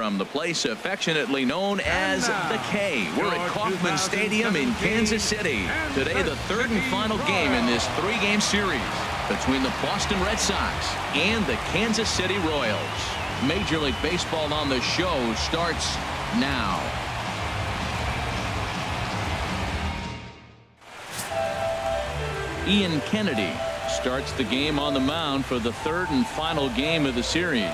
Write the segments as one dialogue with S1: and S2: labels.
S1: from the place affectionately known as the K. We're at Kauffman Stadium in Kansas City. Today, the third and final game in this three-game series between the Boston Red Sox and the Kansas City Royals. Major League Baseball on the show starts now. Ian Kennedy starts the game on the mound for the third and final game of the series.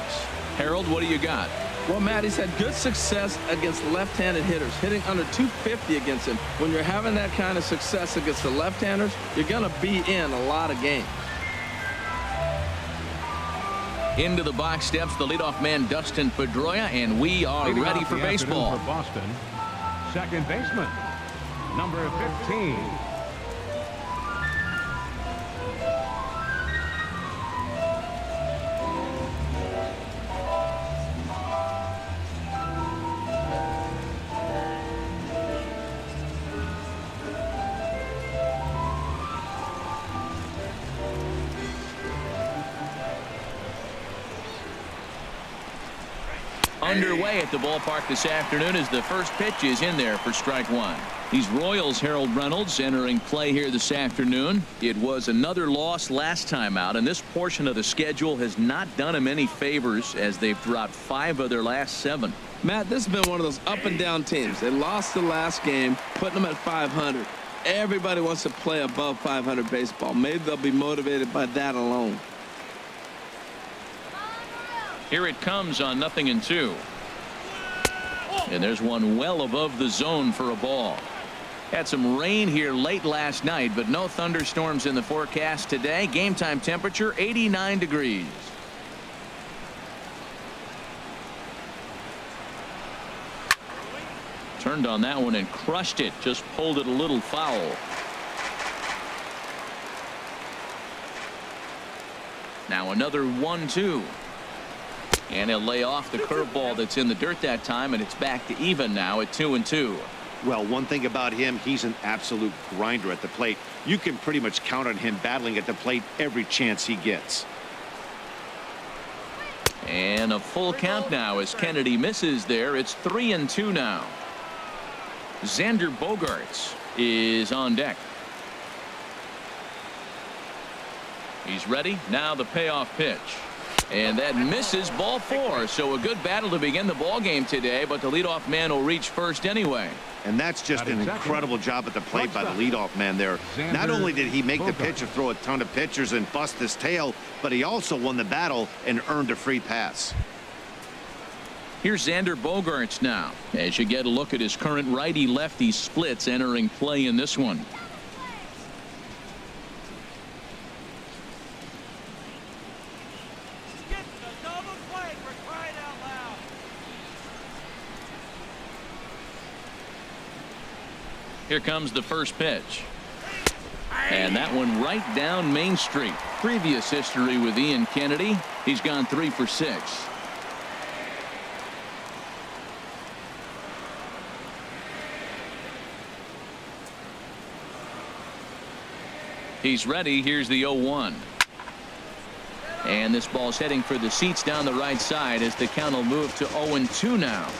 S1: Harold, what do you got?
S2: Well, Matt, he's had good success against left-handed hitters, hitting under 250 against him. When you're having that kind of success against the left-handers, you're going to be in a lot of games.
S1: Into the box steps the leadoff man, Dustin Pedroia, and we are ready for baseball.
S3: For Boston, second baseman, number 15.
S1: Underway at the ballpark this afternoon as the first pitch is in there for strike one. These Royals, Harold Reynolds, entering play here this afternoon. It was another loss last time out, and this portion of the schedule has not done them any favors as they've dropped 5 of their last 7.
S2: Matt, this has been one of those up and down teams. They lost the last game, putting them at 500. Everybody wants to play above 500 baseball. Maybe they'll be motivated by that alone.
S1: Here it comes on 0-2. And there's one well above the zone for a ball. Had some rain here late last night, but no thunderstorms in the forecast today. Game time temperature 89 degrees. Turned on that one and crushed it. Just pulled it a little foul. Now another 1-2. And he'll lay off the curveball that's in the dirt that time, and it's back to even now at 2-2.
S4: Well, one thing about him, he's an absolute grinder at the plate. You can pretty much count on him battling at the plate every chance he gets.
S1: And a full count now as Kennedy misses there. It's 3-2 now. Xander Bogaerts is on deck. He's ready. Now the payoff pitch. And that misses, ball 4. So a good battle to begin the ball game today, but the leadoff man will reach first anyway.
S4: And that's just an incredible job at the plate by the leadoff man there. Not only did he make the pitch and throw a ton of pitchers and bust his tail, but he also won the battle and earned a free pass.
S1: Here's Xander Bogaerts now as you get a look at his current righty-lefty splits entering play in this one. Here comes the first pitch. And that one right down Main Street. Previous history with Ian Kennedy. He's gone 3 for 6. He's ready. Here's the 0-1. And this ball's heading for the seats down the right side as the count will move to 0-2 now.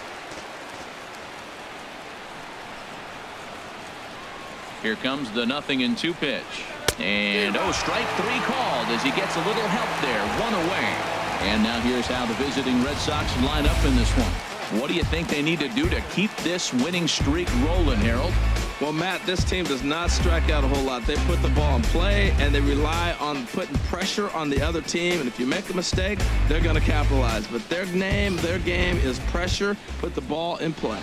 S1: Here comes the 0-2 pitch. And strike 3 called as he gets a little help there. 1 away. And now here's how the visiting Red Sox line up in this one. What do you think they need to do to keep this winning streak rolling, Harold?
S2: Well, Matt, this team does not strike out a whole lot. They put the ball in play, and they rely on putting pressure on the other team. And if you make a mistake, they're going to capitalize. But their game is pressure, put the ball in play.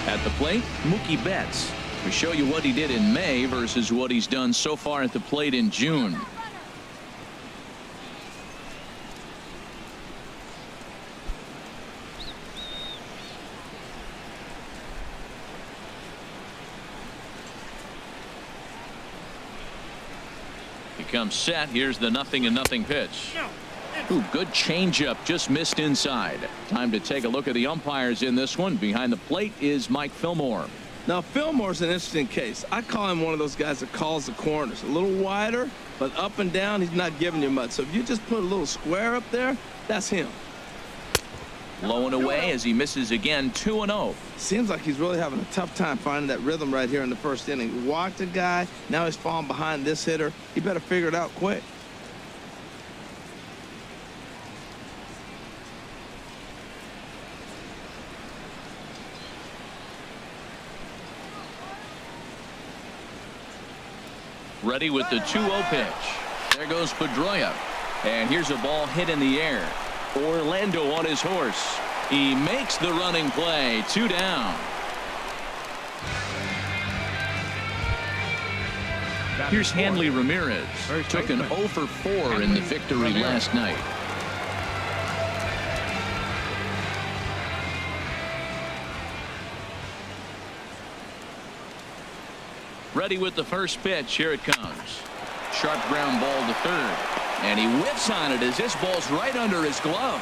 S1: At the plate, Mookie Betts. We show you what he did in May versus what he's done so far at the plate in June. He comes set. Here's the 0-0 pitch. Ooh, good changeup, just missed inside. Time to take a look at the umpires in this one. Behind the plate is Mike Fillmore.
S2: Now, Fillmore's an interesting case. I call him one of those guys that calls the corners. A little wider, but up and down, he's not giving you much. So if you just put a little square up there, that's him.
S1: Low and away as he misses again, 2-0.
S2: Seems like he's really having a tough time finding that rhythm right here in the first inning. Walked a guy, now he's falling behind this hitter. He better figure it out quick.
S1: Ready with the 2-0 pitch. There goes Pedroia. And here's a ball hit in the air. Orlando on his horse. He makes the running play. 2 down. Here's Hanley Ramirez. Took an 0 for 4 in the victory last night. Ready with the first pitch. Here it comes. Sharp ground ball to third. And he whiffs on it as this ball's right under his glove.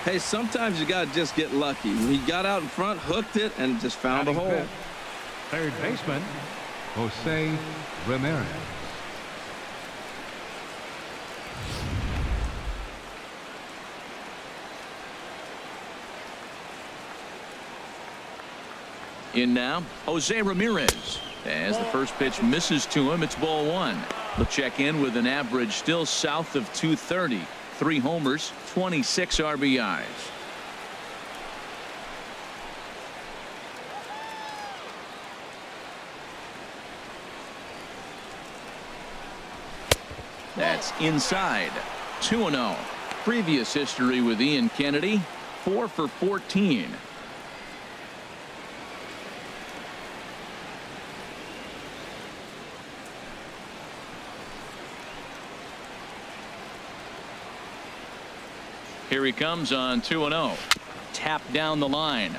S2: Hey, sometimes you got to just get lucky. He got out in front, hooked it, and just found a hole.
S3: Third baseman, Jose Ramirez.
S1: In now, Jose Ramirez. As the first pitch misses to him, it's ball 1. He'll check in with an average still south of 230. 3 homers, 26 RBIs. That's inside. 2-0. Previous history with Ian Kennedy, 4 for 14. Here he comes on 2-0. Tap down the line.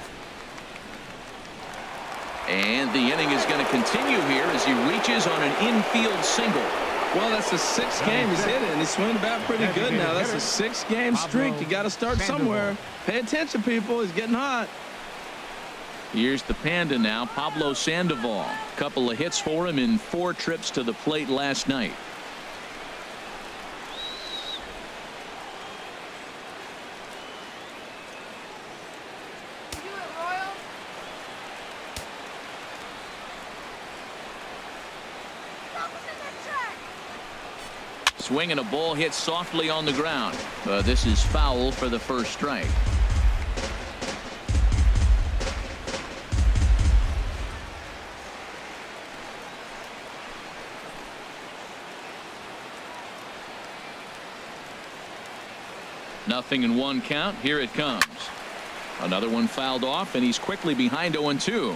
S1: And the inning is going to continue here as he reaches on an infield single.
S2: Well, that's the 6th game he's hit it, and he's swinging the bat pretty good now. That's a 6-game streak. You got to start somewhere. Pay attention, people. He's getting hot.
S1: Here's the Panda now, Pablo Sandoval. Couple of hits for him in 4 trips to the plate last night. Swing and a ball hit softly on the ground. This is foul for the first strike. Nothing in 1 count. Here it comes. Another one fouled off, and he's quickly behind 0-2.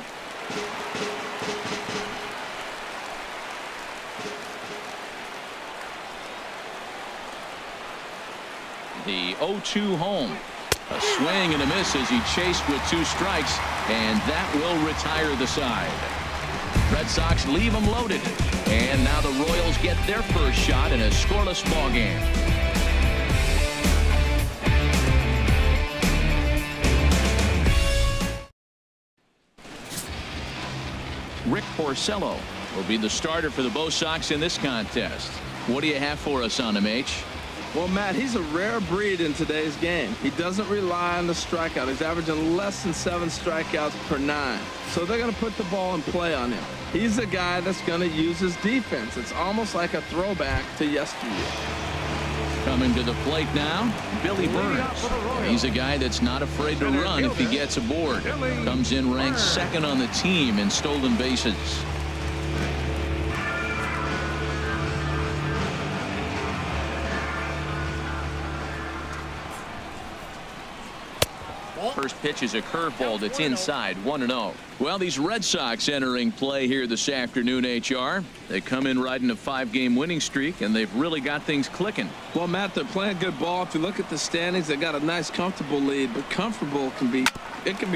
S1: The 0-2 home. A swing and a miss as he chased with 2 strikes, and that will retire the side. Red Sox leave them loaded, and now the Royals get their first shot in a scoreless ball game. Rick Porcello will be the starter for the Bo Sox in this contest. What do you have for us on him, H?
S2: Well, Matt, he's a rare breed in today's game. He doesn't rely on the strikeout. He's averaging less than 7 strikeouts per 9. So they're going to put the ball in play on him. He's a guy that's going to use his defense. It's almost like a throwback to yesteryear.
S1: Coming to the plate now, Billy Burns. He's a guy that's not afraid to run if he gets aboard. Comes in ranked 2nd on the team in stolen bases. First pitch is a curveball that's inside, 1-0. Well, these Red Sox entering play here this afternoon, HR. They come in riding a 5-game winning streak, and they've really got things clicking.
S2: Well, Matt, they're playing good ball. If you look at the standings, they got a nice, comfortable lead, but comfortable can be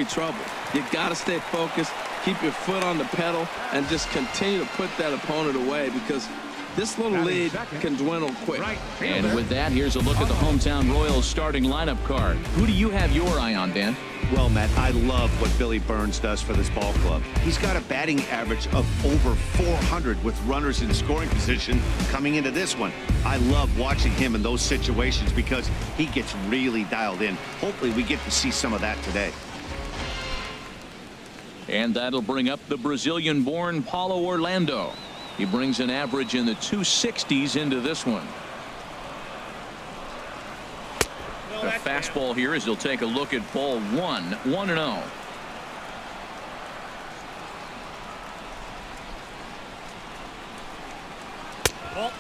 S2: trouble. You got to stay focused, keep your foot on the pedal, and just continue to put that opponent away, because this little lead can dwindle quick.
S1: And with that, here's a look at the hometown Royals starting lineup card. Who do you have your eye on, Dan?
S4: Well, Matt, I love what Billy Burns does for this ball club. He's got a batting average of over 400 with runners in scoring position coming into this one. I love watching him in those situations because he gets really dialed in. Hopefully we get to see some of that today.
S1: And that'll bring up the Brazilian-born Paulo Orlando. He brings an average in the 260s into this one. The fastball here as he'll take a look at ball 1-0.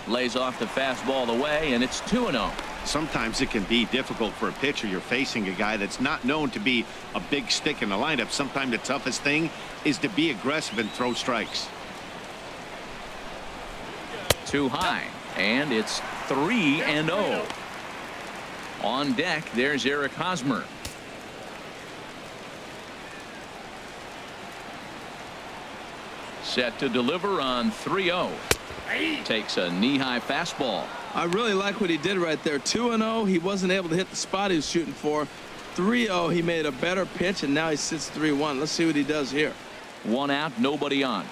S1: Lays off the fastball away, and it's 2-0.
S4: Sometimes it can be difficult for a pitcher. You're facing a guy that's not known to be a big stick in the lineup. Sometimes the toughest thing is to be aggressive and throw strikes.
S1: Too high, and it's 3-0. On deck, there's Eric Hosmer. Set to deliver on 3-0. Takes a knee-high fastball.
S2: I really like what he did right there. 2-0. He wasn't able to hit the spot he was shooting for. 3-0. He made a better pitch, and now he sits 3-1. Let's see what he does here.
S1: One out, nobody on.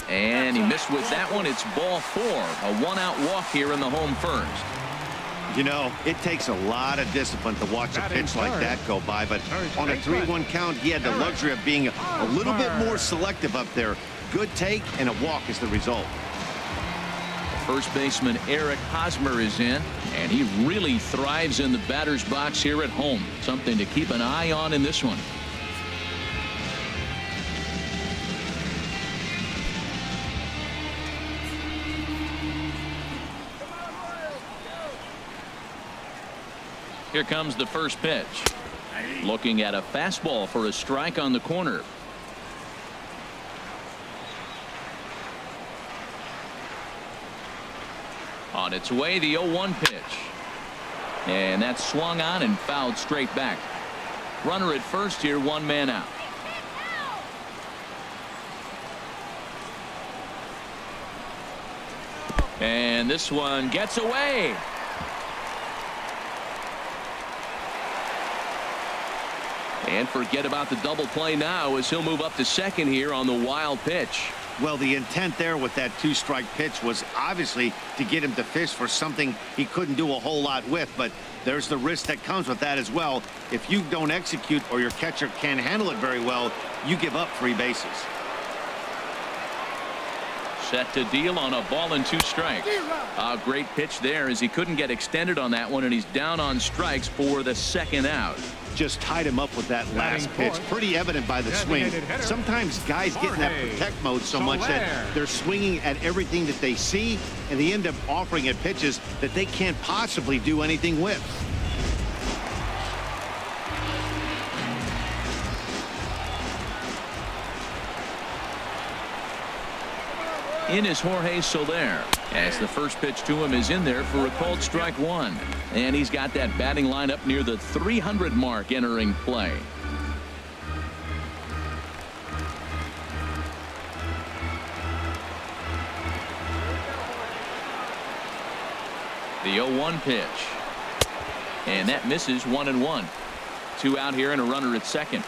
S1: And he missed with that one. It's ball 4. A one-out walk here in the home first.
S4: You know, it takes a lot of discipline to watch a pitch like that go by, but on a 3-1 count, he had the luxury of being a little bit more selective up there. Good take, and a walk is the result.
S1: First baseman Eric Hosmer is in, and he really thrives in the batter's box here at home. Something to keep an eye on in this one. Here comes the first pitch. Looking at a fastball for a strike on the corner. On its way, the 0-1 pitch. And that's swung on and fouled straight back. Runner at first here, one man out. And this one gets away. And forget about the double play now as he'll move up to second here on the wild pitch.
S4: Well, the intent there with that 2-strike pitch was obviously to get him to fish for something he couldn't do a whole lot with, but there's the risk that comes with that as well. If you don't execute or your catcher can't handle it very well, you give up 3 bases.
S1: Set to deal on a ball and 2 strikes. A great pitch there as he couldn't get extended on that one, and he's down on strikes for the second out.
S4: Just tied him up with that last pitch. Pretty evident by the swing. Sometimes guys get in that protect mode so much that they're swinging at everything that they see, and they end up offering it pitches that they can't possibly do anything with.
S1: In is Jorge Soler as the first pitch to him is in there for a called strike 1. And he's got that batting lineup near the 300 mark entering play. The 0-1 pitch. And that misses 1-1. 2 out here and a runner at second.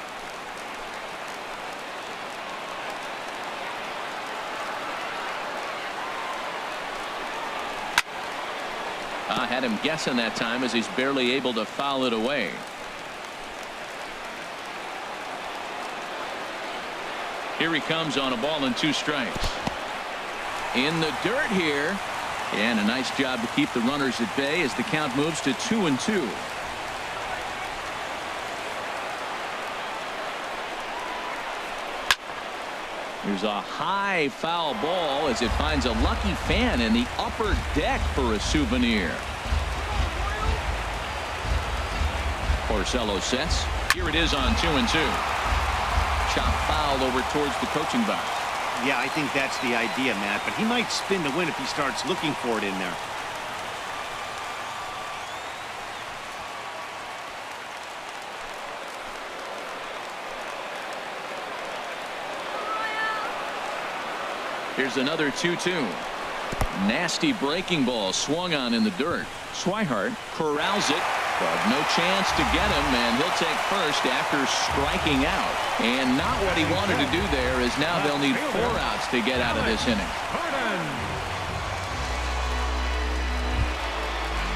S1: Had him guessing that time as he's barely able to foul it away. Here he comes on a ball and 2 strikes. In the dirt here. And a nice job to keep the runners at bay as the count moves to 2-2. Here's a high foul ball as it finds a lucky fan in the upper deck for a souvenir. Porcello sets. Here it is on 2-2. Chop foul over towards the coaching box.
S4: Yeah, I think that's the idea, Matt, but he might spin to win if he starts looking for it in there.
S1: Here's another 2-2. Nasty breaking ball swung on in the dirt. Swihart corrals it, but no chance to get him, and he'll take first after striking out. And not what he wanted to do there, is now they'll need 4 outs to get out of this inning.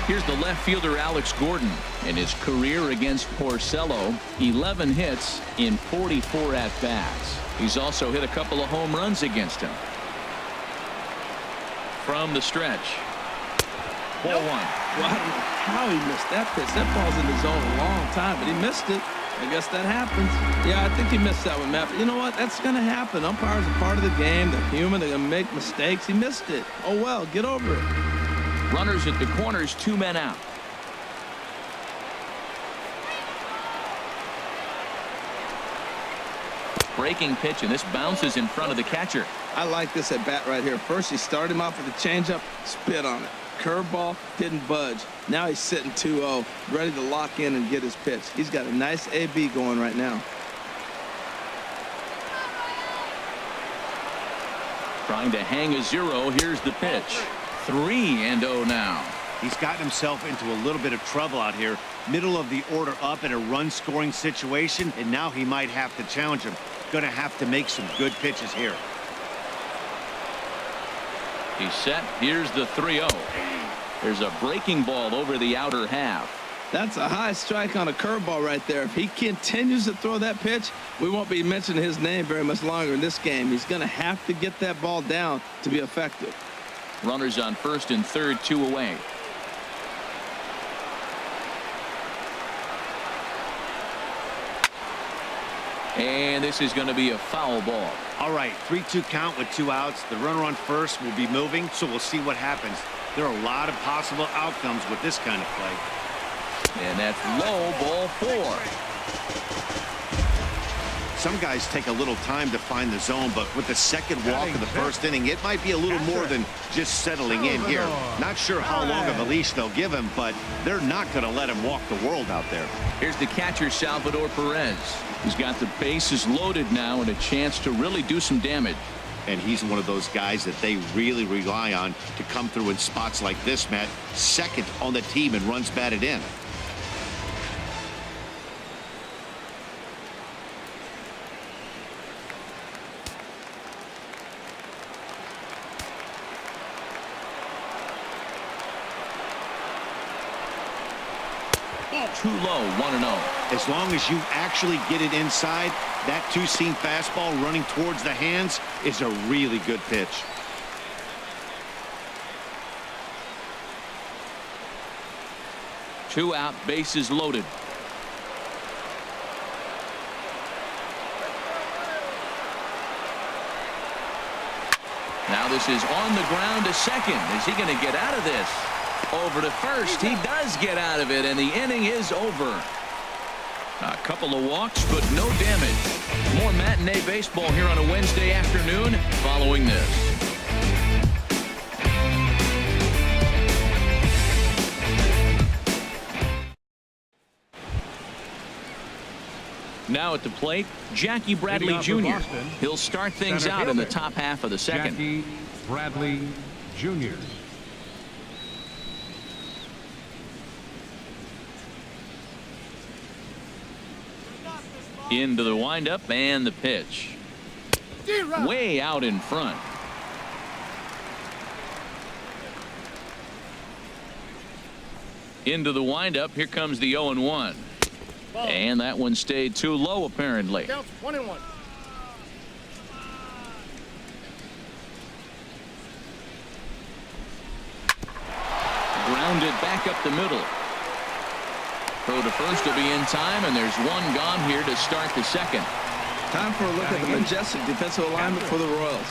S1: Here's the left fielder Alex Gordon. In his career against Porcello, 11 hits in 44 at-bats. He's also hit a couple of home runs against him. From the stretch. Ball 1.
S2: Well, I don't know how he missed that pitch. That ball's in the zone a long time, but he missed it. I guess that happens. Yeah, I think he missed that one, Matt. But you know what? That's going to happen. Umpires are part of the game. They're human. They're going to make mistakes. He missed it. Oh, well, get over it.
S1: Runners at the corners, 2 men out. Breaking pitch, and this bounces in front of the catcher.
S2: I like this at bat right here. First, he started him off with a changeup, spit on it. Curveball, didn't budge. Now he's sitting 2-0, ready to lock in and get his pitch. He's got a nice AB going right now.
S1: Trying to hang a 0. Here's the pitch. 3-0 now.
S4: He's gotten himself into a little bit of trouble out here. Middle of the order up in a run-scoring situation, and now he might have to challenge him. Going to have to make some good pitches here.
S1: He's set. Here's the 3-0. There's a breaking ball over the outer half.
S2: That's a high strike on a curveball right there. If he continues to throw that pitch, we won't be mentioning his name very much longer in this game. He's going to have to get that ball down to be effective.
S1: Runners on first and third, 2 away. And this is going to be a foul ball.
S4: All right, 3-2 count with 2 outs. The runner on first will be moving, so we'll see what happens. There are a lot of possible outcomes with this kind of play.
S1: And that's low, ball 4.
S4: Some guys take a little time to find the zone, but with the second walk of the first inning, it might be a little more than just settling in here. Not sure how long of a leash they'll give him, but they're not going to let him walk the world out there.
S1: Here's the catcher, Salvador Perez. He's got the bases loaded now and a chance to really do some damage.
S4: And he's one of those guys that they really rely on to come through in spots like this, Matt. Second on the team and runs batted in.
S1: Too low, 1-0.
S4: As long as you actually get it inside, that 2-seam fastball running towards the hands is a really good pitch.
S1: Two out, bases loaded. Now this is on the ground to second. Is he going to get out of this? Over to first. He does get out of it, and the inning is over. A couple of walks, but no damage. More matinee baseball here on a Wednesday afternoon following this. Now at the plate, Jackie Bradley Jr. He'll start things out in the top half of the second.
S3: Jackie Bradley Jr.
S1: Into the windup and the pitch. Way out in front. Into the windup. Here comes the 0-1. And that one stayed too low, apparently.
S5: Counts 1-1.
S1: Grounded back up the middle. Throw to first will be in time, and there's one gone here to start the second.
S2: Time for a look at the majestic defensive alignment for the Royals.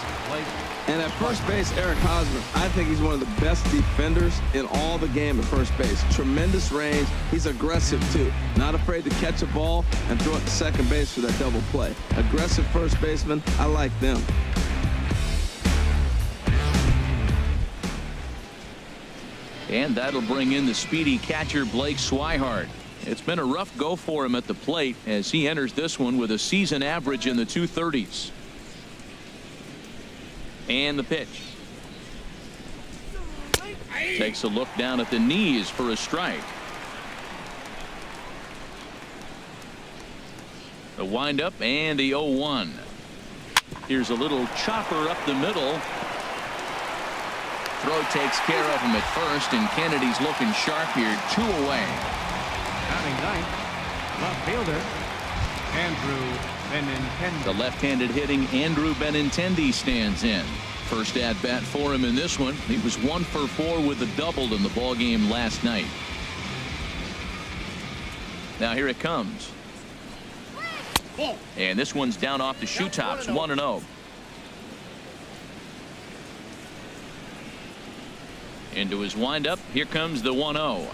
S2: And at first base, Eric Hosmer, I think he's one of the best defenders in all the game at first base. Tremendous range. He's aggressive, too. Not afraid to catch a ball and throw it to second base for that double play. Aggressive first baseman. I like them.
S1: And that'll bring in the speedy catcher, Blake Swihart. It's been a rough go for him at the plate as he enters this one with a season average in the 230s. And the pitch. Takes a look down at the knees for a strike. The windup and the 0-1. Here's a little chopper up the middle. Throw takes care of him at first, and Kennedy's looking sharp here. 2 away.
S3: Batting ninth, left fielder, Andrew Benintendi.
S1: The left-handed hitting Andrew Benintendi stands in. First at bat for him in this one. He was 1 for 4 with a double in the ball game last night. Now here it comes. And this one's down off the shoe tops. 1-0. Into his windup. Here comes the 1-0.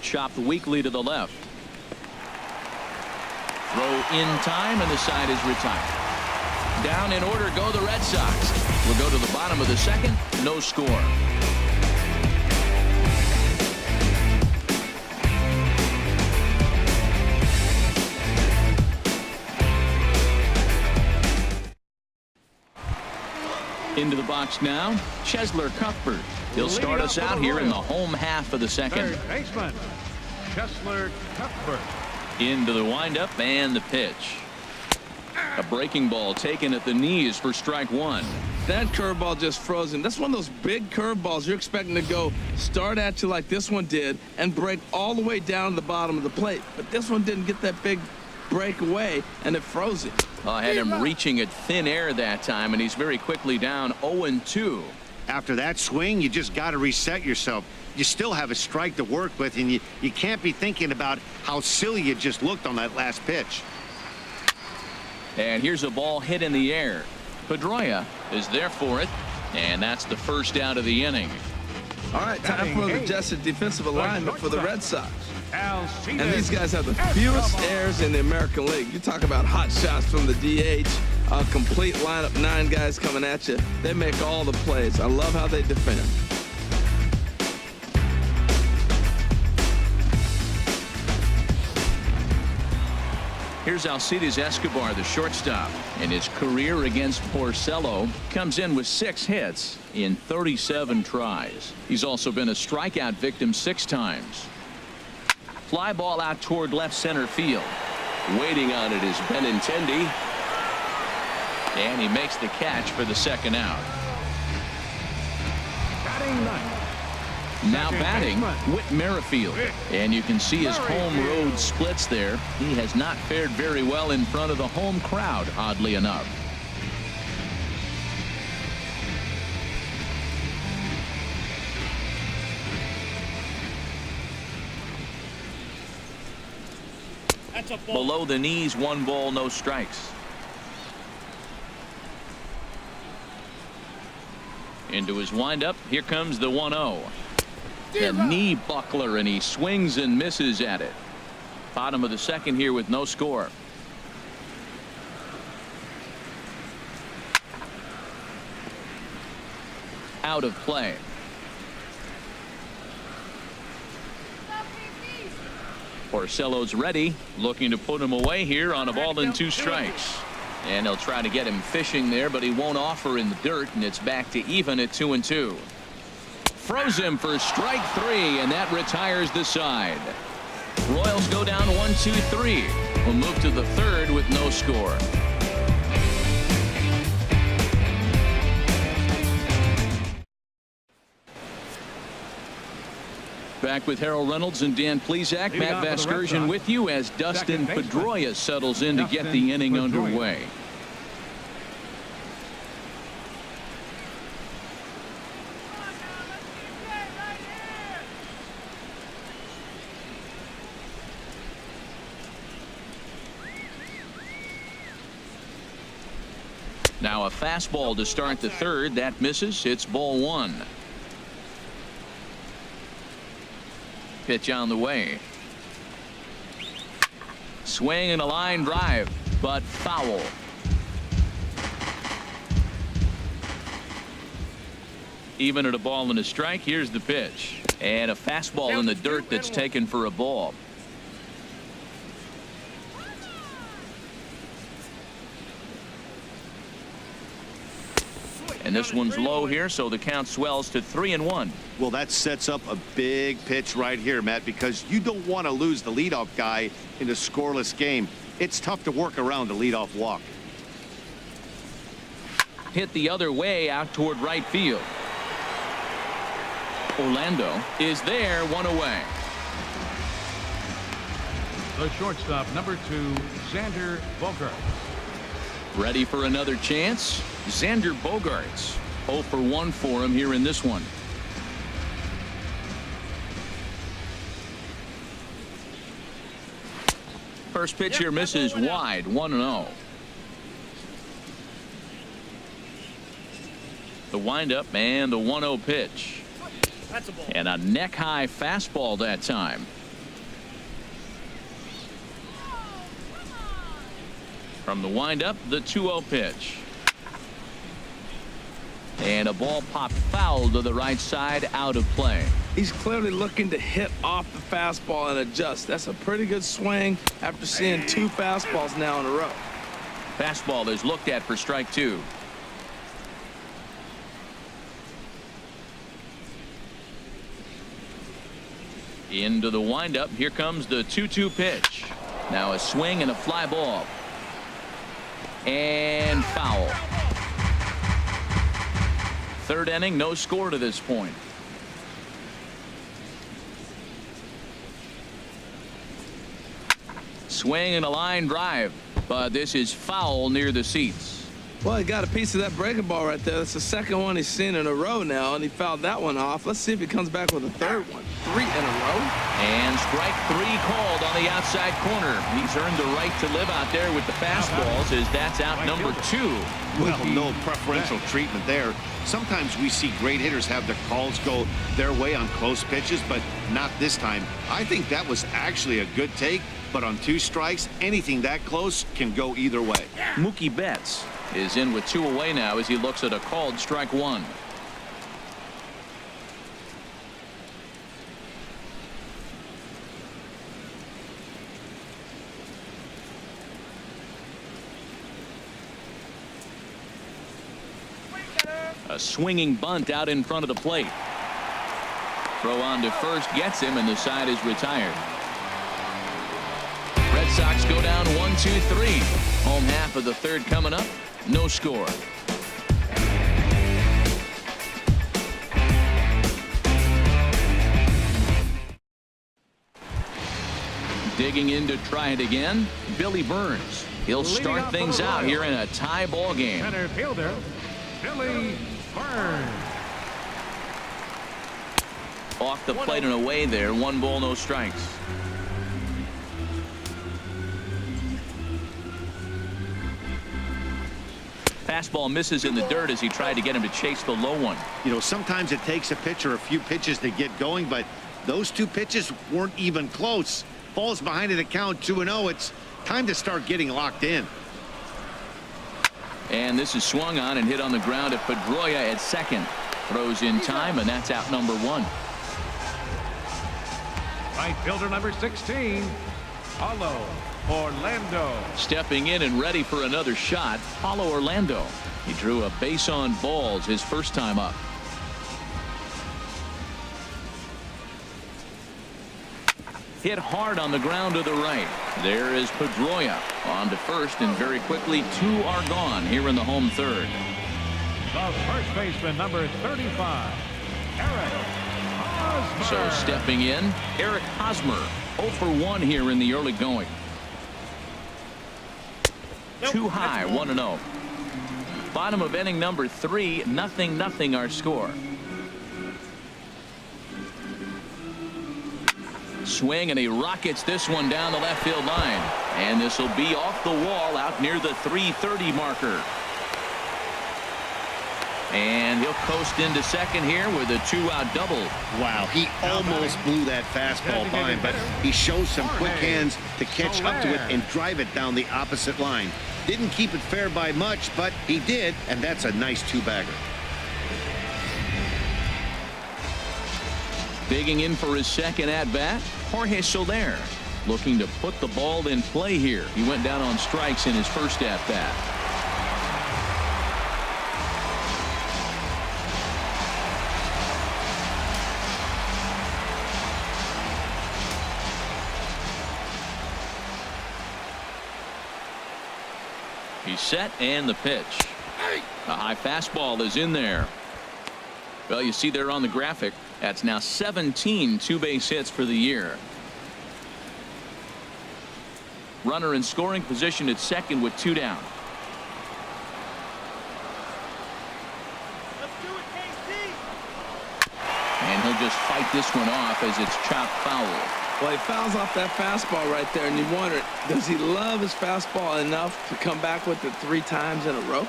S1: Chopped weakly to the left. Throw in time, and the side is retired. Down in order go the Red Sox. We'll go to the bottom of the second. No score. Into the box now, Cheslor Cuthbert. He'll start us out here in the home half of the second.
S3: Third baseman, Cheslor Cuthbert.
S1: Into the windup and the pitch. A breaking ball taken at the knees for strike 1.
S2: That curveball just frozen. That's one of those big curveballs you're expecting to go start at you like this one did and break all the way down to the bottom of the plate. But this one didn't get that big break away, and it froze it.
S1: I had him reaching at thin air that time, and he's very quickly down 0-2.
S4: After that swing, you just got to reset yourself. You still have a strike to work with, and you can't be thinking about how silly you just looked on that last pitch.
S1: And here's a ball hit in the air. Pedroia is there for it, and that's the first out of the inning.
S2: All right, time for the adjusted defensive alignment for the Red Sox.
S3: And
S2: And these guys have the fewest errors in the American League. You talk about hot shots from the DH, a complete lineup, 9 guys coming at you. They make all the plays. I love how they defend.
S1: Here's Alcides Escobar, the shortstop, and his career against Porcello comes in with 6 hits in 37 tries. He's also been a strikeout victim 6 times. Fly ball out toward left center field. Waiting on it is Benintendi, and he makes the catch for the second out.
S3: batting ninth.
S1: Now batting, Whit Merrifield, and you can see his home road splits there. He has not fared very well in front of the home crowd, oddly enough. Below the knees, 1 ball, no strikes. Into his windup, here comes the 1-0. The knee buckler, and he swings and misses at it. Bottom of the second here with no score. Out of play. Porcello's ready, looking to put him away here on a ball and 2 strikes. And they'll try to get him fishing there, but he won't offer in the dirt, and it's back to even at 2-2. Froze him for strike 3, and that retires the side. Royals go down 1-2-3. We'll move to the third with no score. Back with Harold Reynolds and Dan Plesac. Matt Vasgersian with you as Dustin Pedroia settles in to get the inning underway. Now a fastball to start the third. That misses. It's ball 1. Pitch on the way. Swing and a line drive, but foul. Even at a ball and a strike. Here's the pitch, and a fastball in the dirt that's taken for a ball. And this one's low here, so the count swells to 3-1.
S4: Well, that sets up a big pitch right here, Matt, because you don't want to lose the leadoff guy in a scoreless game. It's tough to work around a leadoff walk.
S1: Hit the other way out toward right field. Orlando is there, one away.
S3: The shortstop, number 2, Xander Bogaerts.
S1: Ready for another chance? Xander Bogaerts. 0 for 1 for him here in this one. First pitch here misses wide, 1-0. The windup and the 1-0 pitch. And a neck-high fastball that time. From the windup, the 2-0 pitch. And a ball popped foul to the right side, out of play.
S2: He's clearly looking to hit off the fastball and adjust. That's a pretty good swing after seeing 2 fastballs now in a row.
S1: Fastball is looked at for strike 2. Into the windup. Here comes the 2-2 pitch. Now a swing and a fly ball. And foul. Third inning, no score to this point. Swing and a line drive, but this is foul near the seats.
S2: Well, he got a piece of that breaking ball right there. That's the second one he's seen in a row now, and he fouled that one off. Let's see if he comes back with a third one. 3 in a row.
S1: And strike 3 called on the outside corner. He's earned the right to live out there with the fastballs, as that's out number 2.
S4: Well, no preferential treatment there. Sometimes we see great hitters have their calls go their way on close pitches, but not this time. I think that was actually a good take, but on 2 strikes, anything that close can go either way.
S1: Mookie Betts is in with 2 away now as he looks at a called strike 1. A swinging bunt out in front of the plate. Throw on to first gets him, and the side is retired. Red Sox go down 1-2-3. Home half of the third coming up. No score. Digging in to try it again, Billy Burns. He'll start things out here in a tie ball game.
S3: Center fielder, Billy Burns.
S1: Off the plate and away there. 1 ball, no strikes. Fastball misses in the dirt as he tried to get him to chase the low one.
S4: You know, sometimes it takes a pitcher a few pitches to get going, but those 2 pitches weren't even close. Falls behind at a count 2-0. It's time to start getting locked in.
S1: And this is swung on and hit on the ground at Pedroia at second. Throws in time, and that's out number 1.
S3: Right fielder number 16, Paulo Orlando.
S1: Stepping in and ready for another shot, Paulo Orlando. He drew a base on balls his first time up. Hit hard on the ground to the right. There is Pedroia on to first, and very quickly 2 are gone here in the home third.
S3: The first baseman, number 35, Eric Hosmer.
S1: So stepping in, Eric Hosmer. 0 for 1 here in the early going. Too high, 1-0. Bottom of inning number 3, 0-0 our score. Swing, and he rockets this one down the left field line. And this will be off the wall out near the 330 marker. And he'll coast into second here with a 2-out double.
S4: Wow, he almost blew that fastball by him, but he shows some quick hands to catch up to it and drive it down the opposite line. Didn't keep it fair by much, but he did, and that's a nice 2-bagger.
S1: Digging in for his second at-bat, Jorge Soler, looking to put the ball in play here. He went down on strikes in his first at-bat. He's set, and the pitch. A high fastball is in there. Well, you see there on the graphic, that's now 17 two-base hits for the year. Runner in scoring position at second with 2 down. And he'll just fight this one off as it's chopped foul.
S2: Well, he fouls off that fastball right there, and you wonder, does he love his fastball enough to come back with it 3 times in a row?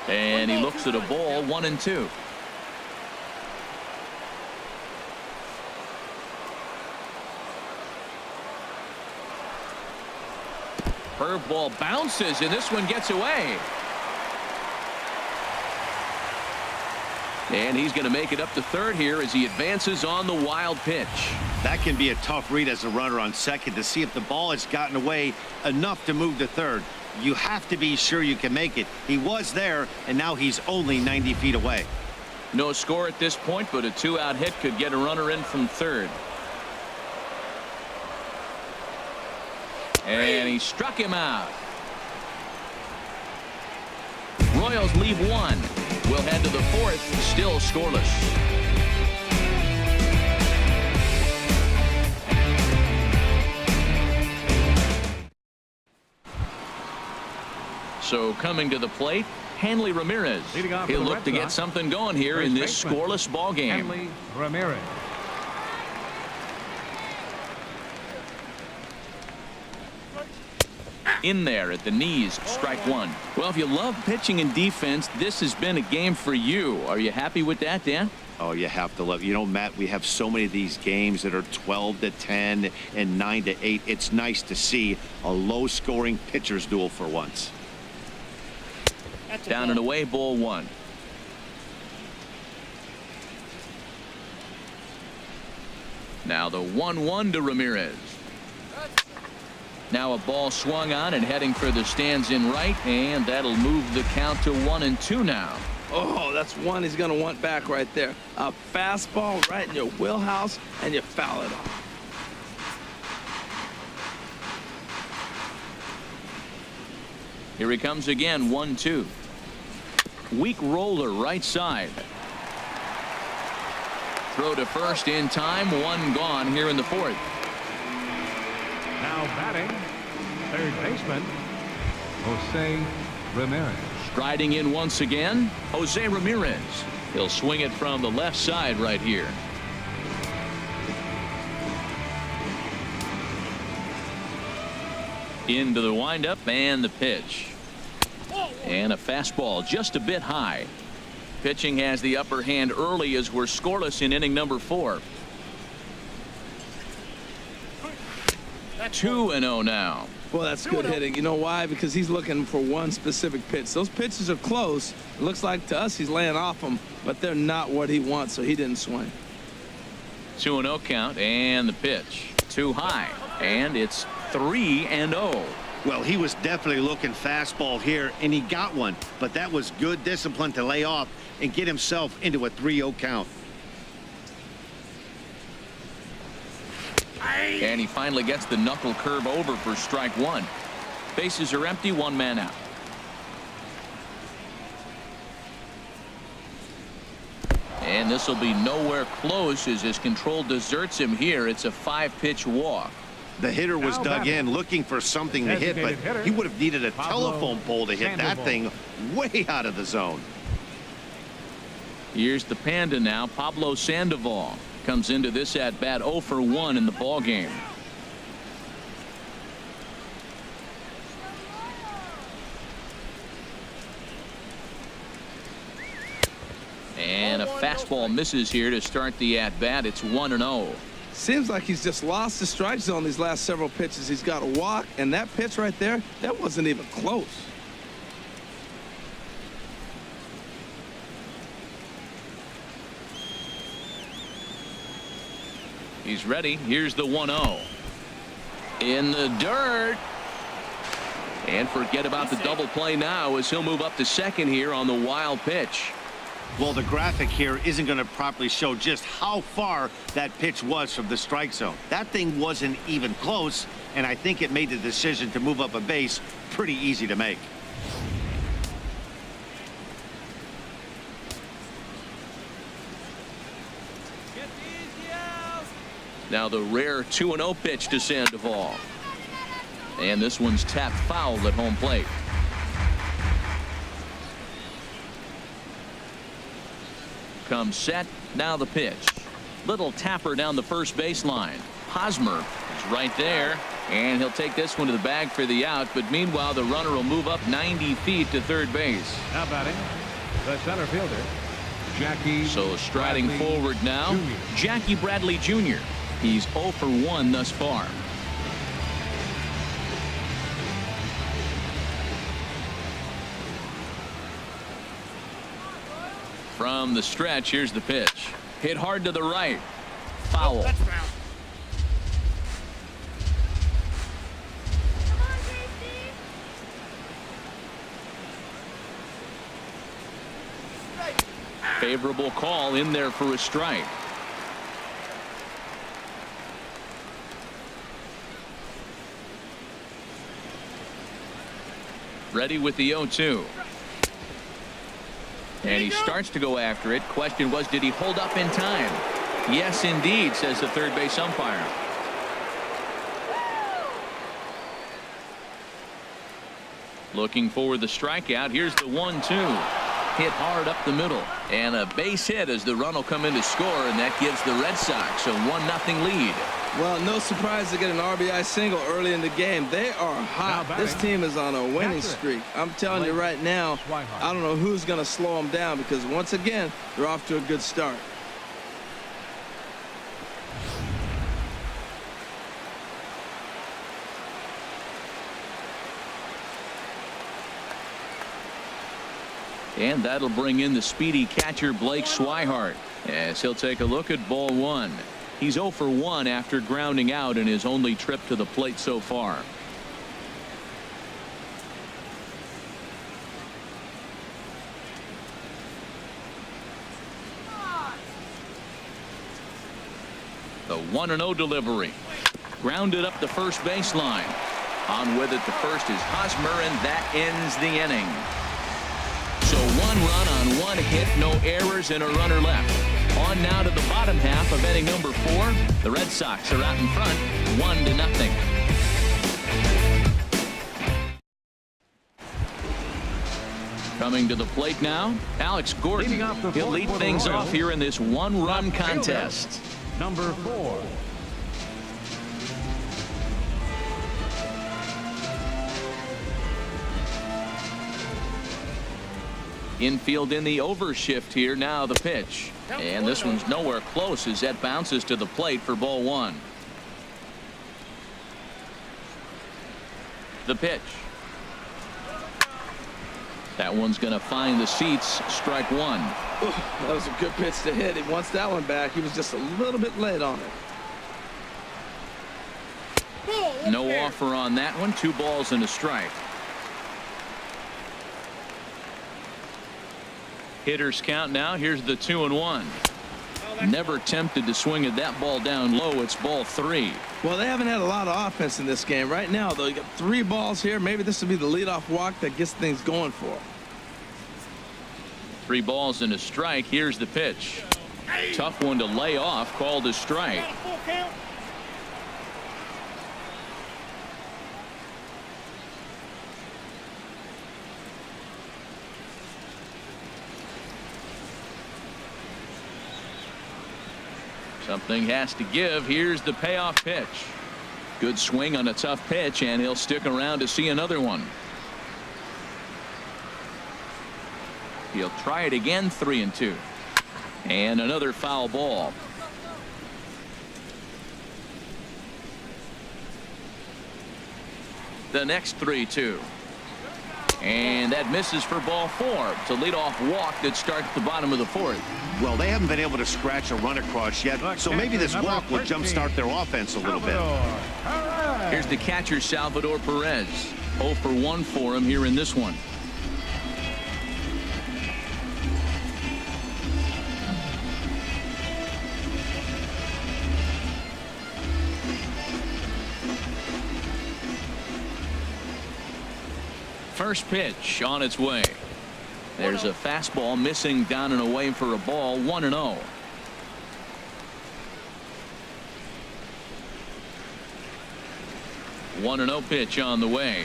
S1: And he looks at a ball, 1-2. Curveball bounces, and this one gets away. And he's going to make it up to third here as he advances on the wild pitch.
S4: That can be a tough read as a runner on second to see if the ball has gotten away enough to move to third. You have to be sure you can make it. He was there, and now he's only 90 feet away.
S1: No score at this point, but a 2-out hit could get a runner in from third. And he struck him out. Royals leave 1. We'll head to the 4th, still scoreless. So coming to the plate, Hanley Ramirez. He'll look to get something going here in this scoreless ball game.
S3: Hanley Ramirez.
S1: In there at the knees, strike 1. Well, if you love pitching and defense, this has been a game for you. Are you happy with that, Dan?
S4: Oh, you have to love. You know, Matt, we have so many of these games that are 12-10 and 9-8. It's nice to see a low-scoring pitcher's duel for once.
S1: Down and away, ball 1. Now the 1-1 to Ramirez. Now a ball swung on and heading for the stands in right, and that'll move the count to 1-2 now.
S2: Oh, that's one he's going to want back right there. A fastball right in your wheelhouse, and you foul it off.
S1: Here he comes again, 1-2. Weak roller right side. Throw to first in time, 1 gone here in the 4th.
S3: Now batting, third baseman, Jose Ramirez.
S1: Striding in once again, Jose Ramirez. He'll swing it from the left side right here. Into the windup and the pitch. And a fastball just a bit high. Pitching has the upper hand early as we're scoreless in inning number 4. 2-0 now.
S2: Well, that's good hitting. You know why? Because he's looking for one specific pitch. Those pitches are close. It looks like to us he's laying off them, but they're not what he wants, so he didn't swing.
S1: 2-0 count and the pitch. Too high. And it's 3-0.
S4: Well, he was definitely looking fastball here, and he got one. But that was good discipline to lay off and get himself into a 3-0 count.
S1: And he finally gets the knuckle curve over for strike 1. Bases are empty, 1 man out. And this will be nowhere close as his control deserts him here. It's a 5-pitch walk.
S4: The hitter was dug in looking for something to hit, but he would have needed a telephone pole to hit that thing way out of the zone.
S1: Here's the Panda now, Pablo Sandoval. Comes into this at bat 0 for 1 in the ball game. And a fastball misses here to start the at bat. It's 1-0.
S2: Seems like he's just lost the strike zone these last several pitches. He's got a walk, and that pitch right there, that wasn't even close.
S1: He's ready. Here's the 1-0. In the dirt. And forget about the double play now as he'll move up to second here on the wild pitch.
S4: Well, the graphic here isn't going to properly show just how far that pitch was from the strike zone. That thing wasn't even close, and I think it made the decision to move up a base pretty easy to make.
S1: Now the rare 2-0 pitch to Sandoval. And this one's tapped foul at home plate. Comes set. Now the pitch. Little tapper down the first baseline. Hosmer is right there. And he'll take this one to the bag for the out. But meanwhile, the runner will move up 90 feet to third base.
S3: Now batting, the center fielder, Jackie.
S1: So striding forward now,
S3: Jr.
S1: Jackie Bradley Jr. He's 0 for 1 thus far. From the stretch, here's the pitch. Hit hard to the right. Foul. Favorable call in there for a strike. Ready with the 0-2. And he starts to go after it. Question was, did he hold up in time? Yes, indeed, says the third base umpire. Looking for the strikeout. Here's the 1-2. Hit hard up the middle. And a base hit as the run will come in to score, and that gives the Red Sox a 1-0 lead.
S2: Well, no surprise to get an RBI single early in the game. They are hot. This team is on a winning streak. I'm telling you right now, I don't know who's going to slow them down, because once again, they're off to a good start.
S1: And that'll bring in the speedy catcher Blake Swihart as he'll take a look at ball one. He's 0 for 1 after grounding out in his only trip to the plate so far. The 1-0 delivery. Grounded up the first baseline. On with it, the first is Hosmer, and that ends the inning. So 1 run on 1 hit, no errors, and a runner left. On now to the bottom half of inning number 4. The Red Sox are out in front, 1-0. Coming to the plate now, Alex Gordon. He'll lead things off here in this 1-run contest.
S3: Number 4.
S1: Infield in the overshift here. Now the pitch. And this one's nowhere close as that bounces to the plate for ball 1. The pitch. That one's going to find the seats. Strike 1.
S2: That was a good pitch to hit. He wants that one back. He was just a little bit late on it.
S1: No offer on that one. 2 balls and a strike. Hitters count now. Here's the 2-1. Never tempted to swing at that ball down low. It's ball 3.
S2: Well, they haven't had a lot of offense in this game. Right now, though, you got 3 balls here. Maybe this will be the leadoff walk that gets things going for them.
S1: 3 balls and a strike. Here's the pitch. Tough one to lay off. Called a strike. Something has to give. Here's the payoff pitch. Good swing on a tough pitch, and he'll stick around to see another one. He'll try it again. 3-2. And another foul ball. The next 3-2. And that misses for ball 4. It's a leadoff walk that starts the bottom of the 4th.
S4: Well, they haven't been able to scratch a run across yet, so maybe this walk will jumpstart their offense a little bit.
S1: Here's the catcher, Salvador Perez. 0 for 1 for him here in this one. First pitch on its way. There's a fastball missing down and away for a ball. 1-0. One 1-0 pitch on the way.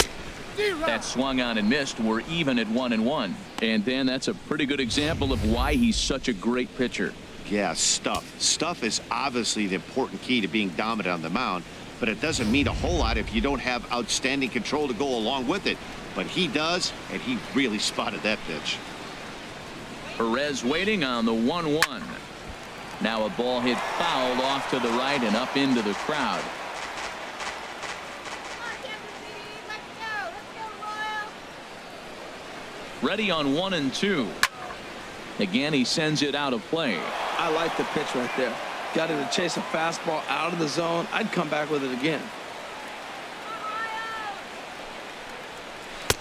S1: That swung on and missed. We're even at 1-1. And Dan, that's a pretty good example of why he's such a great pitcher.
S4: Yeah, stuff is obviously the important key to being dominant on the mound, but it doesn't mean a whole lot if you don't have outstanding control to go along with it. But he does, and he really spotted that pitch.
S1: Perez waiting on the 1-1. Now a ball hit foul off to the right and up into the crowd. Ready on 1-2. Again, he sends it out of play.
S2: I like the pitch right there. Got him to chase a fastball out of the zone. I'd come back with it again.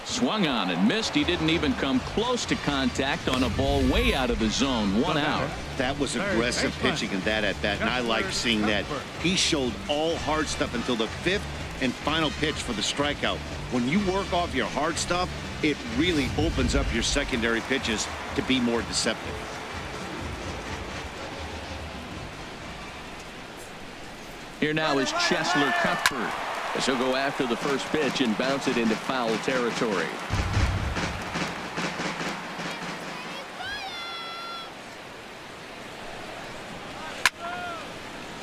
S1: Swung on and missed. He didn't even come close to contact on a ball way out of the zone. 1 out.
S4: That was aggressive pitching in that at bat, and I like seeing that. He showed all hard stuff until the 5th and final pitch for the strikeout. When you work off your hard stuff, it really opens up your secondary pitches to be more deceptive.
S1: Here now is Chesler Cuthbert, as he'll go after the first pitch and bounce it into foul territory.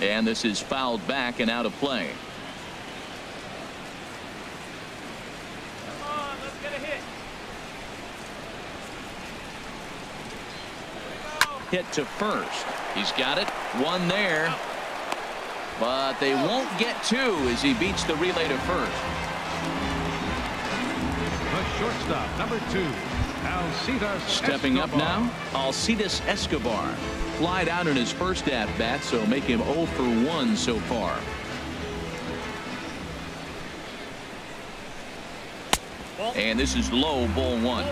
S1: And this is fouled back and out of play. Hit to first. He's got it. One there. But they won't get two as he beats the relay to first.
S3: The shortstop, number 2, Alcides
S1: Stepping up
S3: Escobar.
S1: now, Alcides Escobar. Flied out in his first at-bat, so make him 0 for 1 so far. And this is low, ball 1.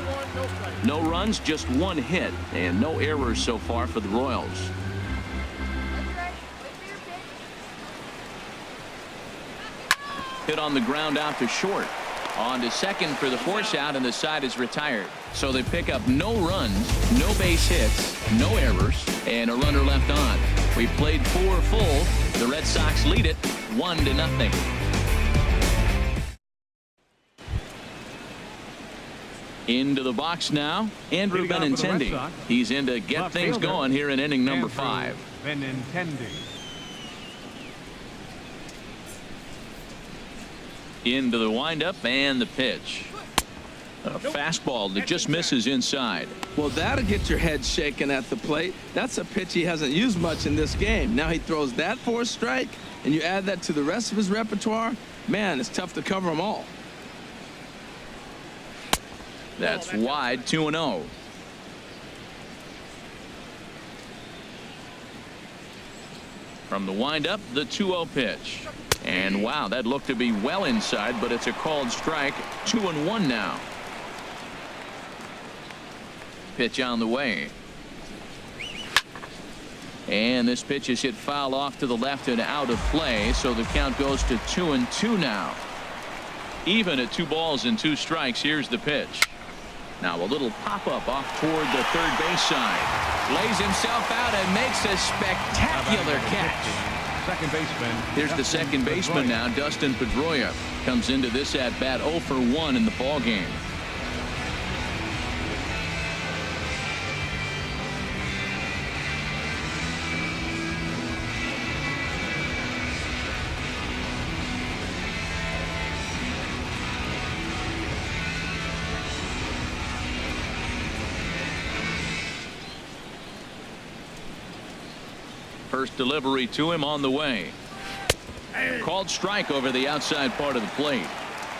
S1: No runs, just 1 hit, and no errors so far for the Royals. Hit on the ground out to short. On to second for the force out, and the side is retired. So they pick up no runs, no base hits, no errors, and a runner left on. We played 4 full. The Red Sox lead it 1-0. Into the box now, Andrew Benintendi. He's in to get things going here in inning number 5.
S3: Benintendi.
S1: Into the windup and the pitch. A fastball that just misses inside.
S2: Well, that'll get your head shaken at the plate. That's a pitch he hasn't used much in this game. Now he throws that for a strike, and you add that to the rest of his repertoire. Man, it's tough to cover them all.
S1: That's wide. 2-0. From the windup, the 2-0 pitch. And wow, that looked to be well inside, but it's a called strike. 2-1 now. Pitch on the way. And this pitch is hit foul off to the left and out of play, so the count goes to 2-2 now. Even at 2 balls and 2 strikes. Here's the pitch. Now a little pop-up off toward the third base side. Lays himself out and makes a spectacular catch.
S3: Second baseman.
S1: Here's the second baseman now, Dustin Pedroia. Comes into this at-bat 0 for 1 in the ball game. First delivery to him on the way. Called strike over the outside part of the plate.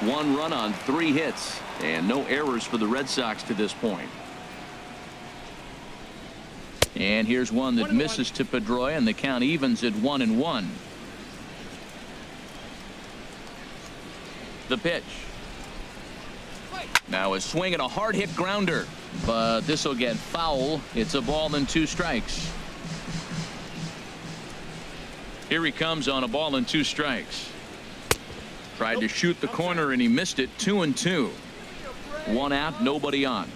S1: 1 run on 3 hits and no errors for the Red Sox to this point. And here's one that misses to Pedroia, and the count evens at 1-1. The pitch. Now a swing and a hard hit grounder, but this will get foul. It's a ball and 2 strikes. Here he comes on a ball and 2 strikes. Tried to shoot the corner and he missed it. 2-2. 1 out, nobody on.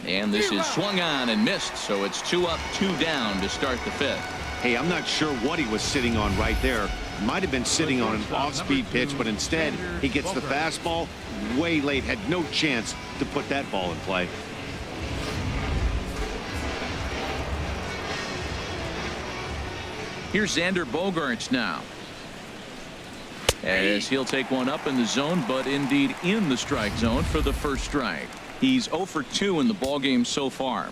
S1: And this is swung on and missed, so it's 2 up, 2 down to start the 5th.
S4: Hey, I'm not sure what he was sitting on right there. Might have been sitting on an off-speed pitch, but instead he gets the fastball way late. Had no chance to put that ball in play.
S1: Here's Xander Bogaerts now, as he'll take one up in the zone, but indeed in the strike zone for the first strike. He's 0 for 2 in the ballgame so far.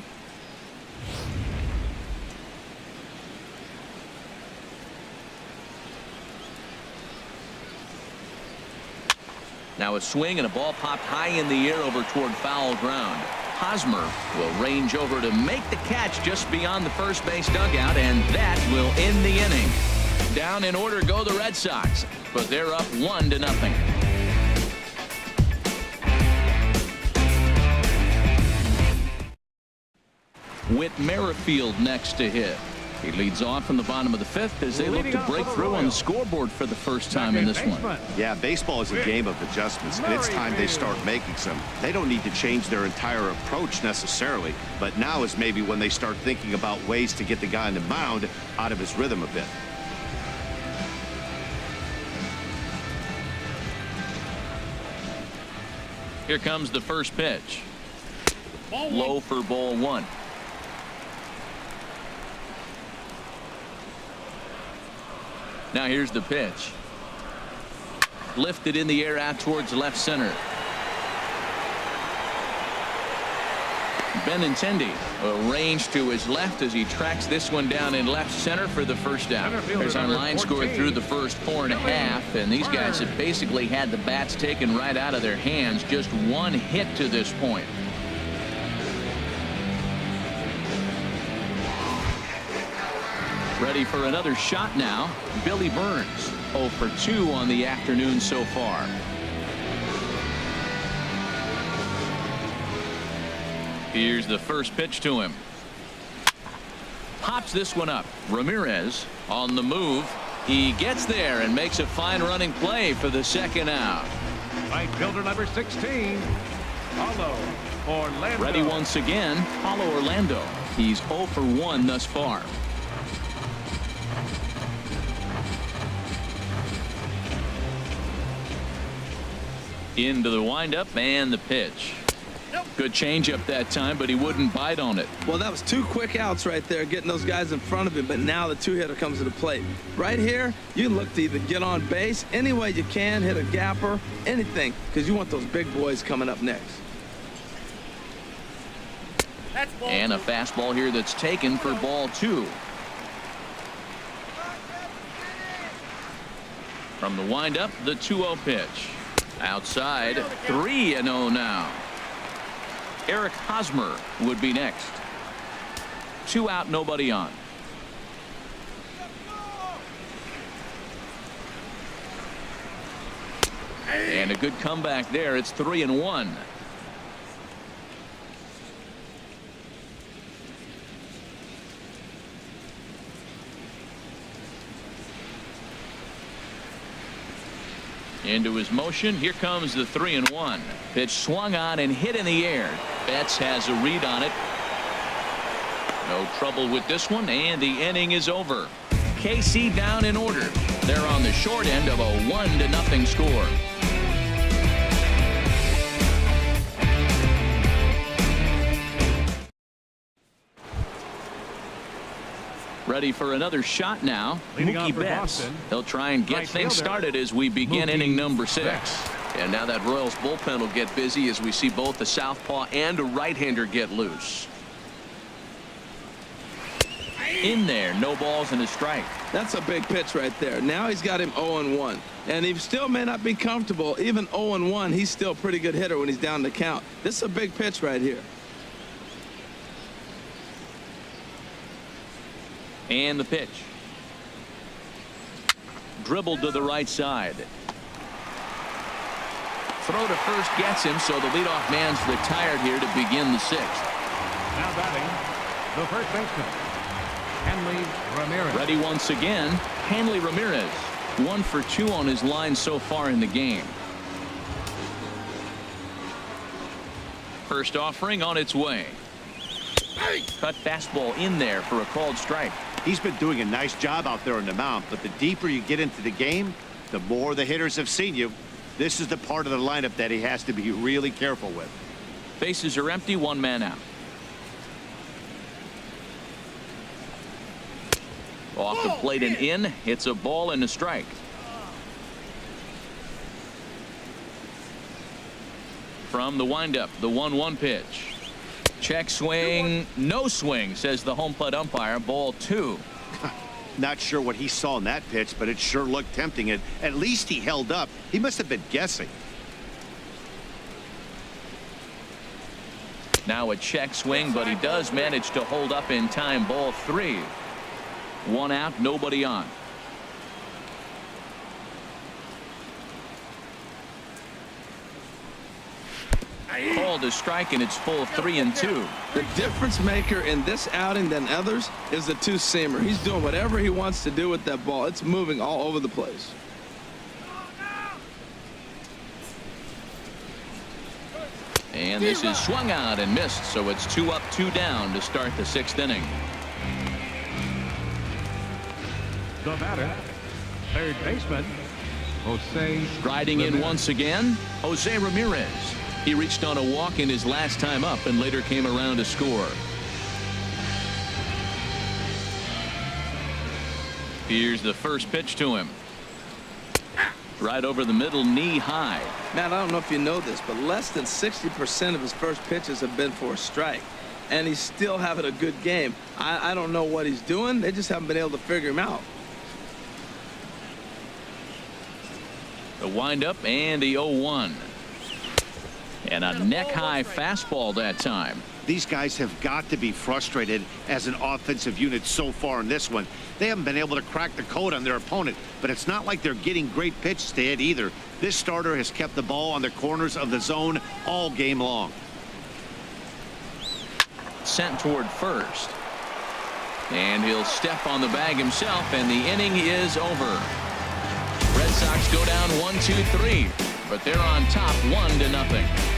S1: Now a swing and a ball popped high in the air over toward foul ground. Hosmer will range over to make the catch just beyond the first base dugout, and that will end the inning. Down in order go the Red Sox, but they're up 1-0. Whit Merrifield next to hit. He leads off in the bottom of the 5th as they look to break through on the scoreboard for the first time in this one.
S4: Yeah, baseball is a game of adjustments, and it's time they start making some. They don't need to change their entire approach necessarily, but now is maybe when they start thinking about ways to get the guy on the mound out of his rhythm a bit.
S1: Here comes the first pitch. Low for ball 1. Now here's the pitch. Lifted in the air out towards left center. Benintendi will range to his left as he tracks this one down in left center for the first out. There's our line score through the first 4.5, and these guys have basically had the bats taken right out of their hands. Just 1 hit to this point. Ready for another shot now. Billy Burns, 0 for 2 on the afternoon so far. Here's the first pitch to him. Pops this one up. Ramirez on the move. He gets there and makes a fine running play for the second out.
S3: Right fielder number 16, Paulo Orlando.
S1: Ready once again, Paulo Orlando. He's 0 for 1 thus far. Into the windup and the pitch. Good changeup that time, but he wouldn't bite on it.
S2: Well, that was 2 quick outs right there, getting those guys in front of him, but now the 2-hitter comes to the plate. Right here, you look to either get on base any way you can, hit a gapper, anything, because you want those big boys coming up next.
S1: And a fastball here that's taken for ball 2. From the windup, the 2-0 pitch. Outside, 3-0 now. Eric Hosmer would be next. 2 out, nobody on. And a good comeback there. It's 3-1. Into his motion. Here comes the 3-1. Pitch swung on and hit in the air. Betts has a read on it. No trouble with this one, and the inning is over. KC down in order. They're on the short end of a 1-0 score. Ready for another shot now. Mookie Betts. He'll try and get things started as we begin inning number 6. And now that Royals bullpen will get busy as we see both a southpaw and a right-hander get loose. In there, no balls and a strike.
S2: That's a big pitch right there. Now he's got him 0-1. And he still may not be comfortable. Even 0-1, he's still a pretty good hitter when he's down the count. This is a big pitch right here.
S1: And the pitch. Dribbled to the right side. Throw to first gets him, so the leadoff man's retired here to begin the 6th.
S3: Now batting, the first baseman, Hanley Ramirez.
S1: Ready once again, Hanley Ramirez. 1 for 2 on his line so far in the game. First offering on its way. Cut fastball in there for a called strike.
S4: He's been doing a nice job out there on the mound, but the deeper you get into the game, the more the hitters have seen you. This is the part of the lineup that he has to be really careful with.
S1: Bases are empty, 1 man out. Off the plate and in. It's a ball and a strike. From the windup, the 1-1 pitch. Check swing, no swing, says the home plate umpire. Ball 2.
S4: Not sure what he saw in that pitch, but it sure looked tempting. And at least he held up. He must have been guessing.
S1: Now a check swing, but he does manage to hold up in time. Ball 3. 1 out, nobody on. Called a strike, and it's full 3-2.
S2: The difference maker in this outing than others is the two-seamer. He's doing whatever he wants to do with that ball. It's moving all over the place.
S1: And this is swung out and missed, so it's 2 up, 2 down to start the 6th inning.
S3: The batter, third baseman, Jose.
S1: Striding in once again, Jose Ramirez. He reached on a walk in his last time up and later came around to score. Here's the first pitch to him. Right over the middle, knee high.
S2: Matt, I don't know if you know this, but less than 60% of his first pitches have been for a strike. And he's still having a good game. I don't know what he's doing. They just haven't been able to figure him out.
S1: The windup and the 0-1. And a neck-high fastball that time.
S4: These guys have got to be frustrated as an offensive unit so far in this one. They haven't been able to crack the code on their opponent, but it's not like they're getting great pitches to hit either. This starter has kept the ball on the corners of the zone all game long.
S1: Sent toward first. And he'll step on the bag himself, and the inning is over. Red Sox go down 1-2-3, but they're on top 1-0.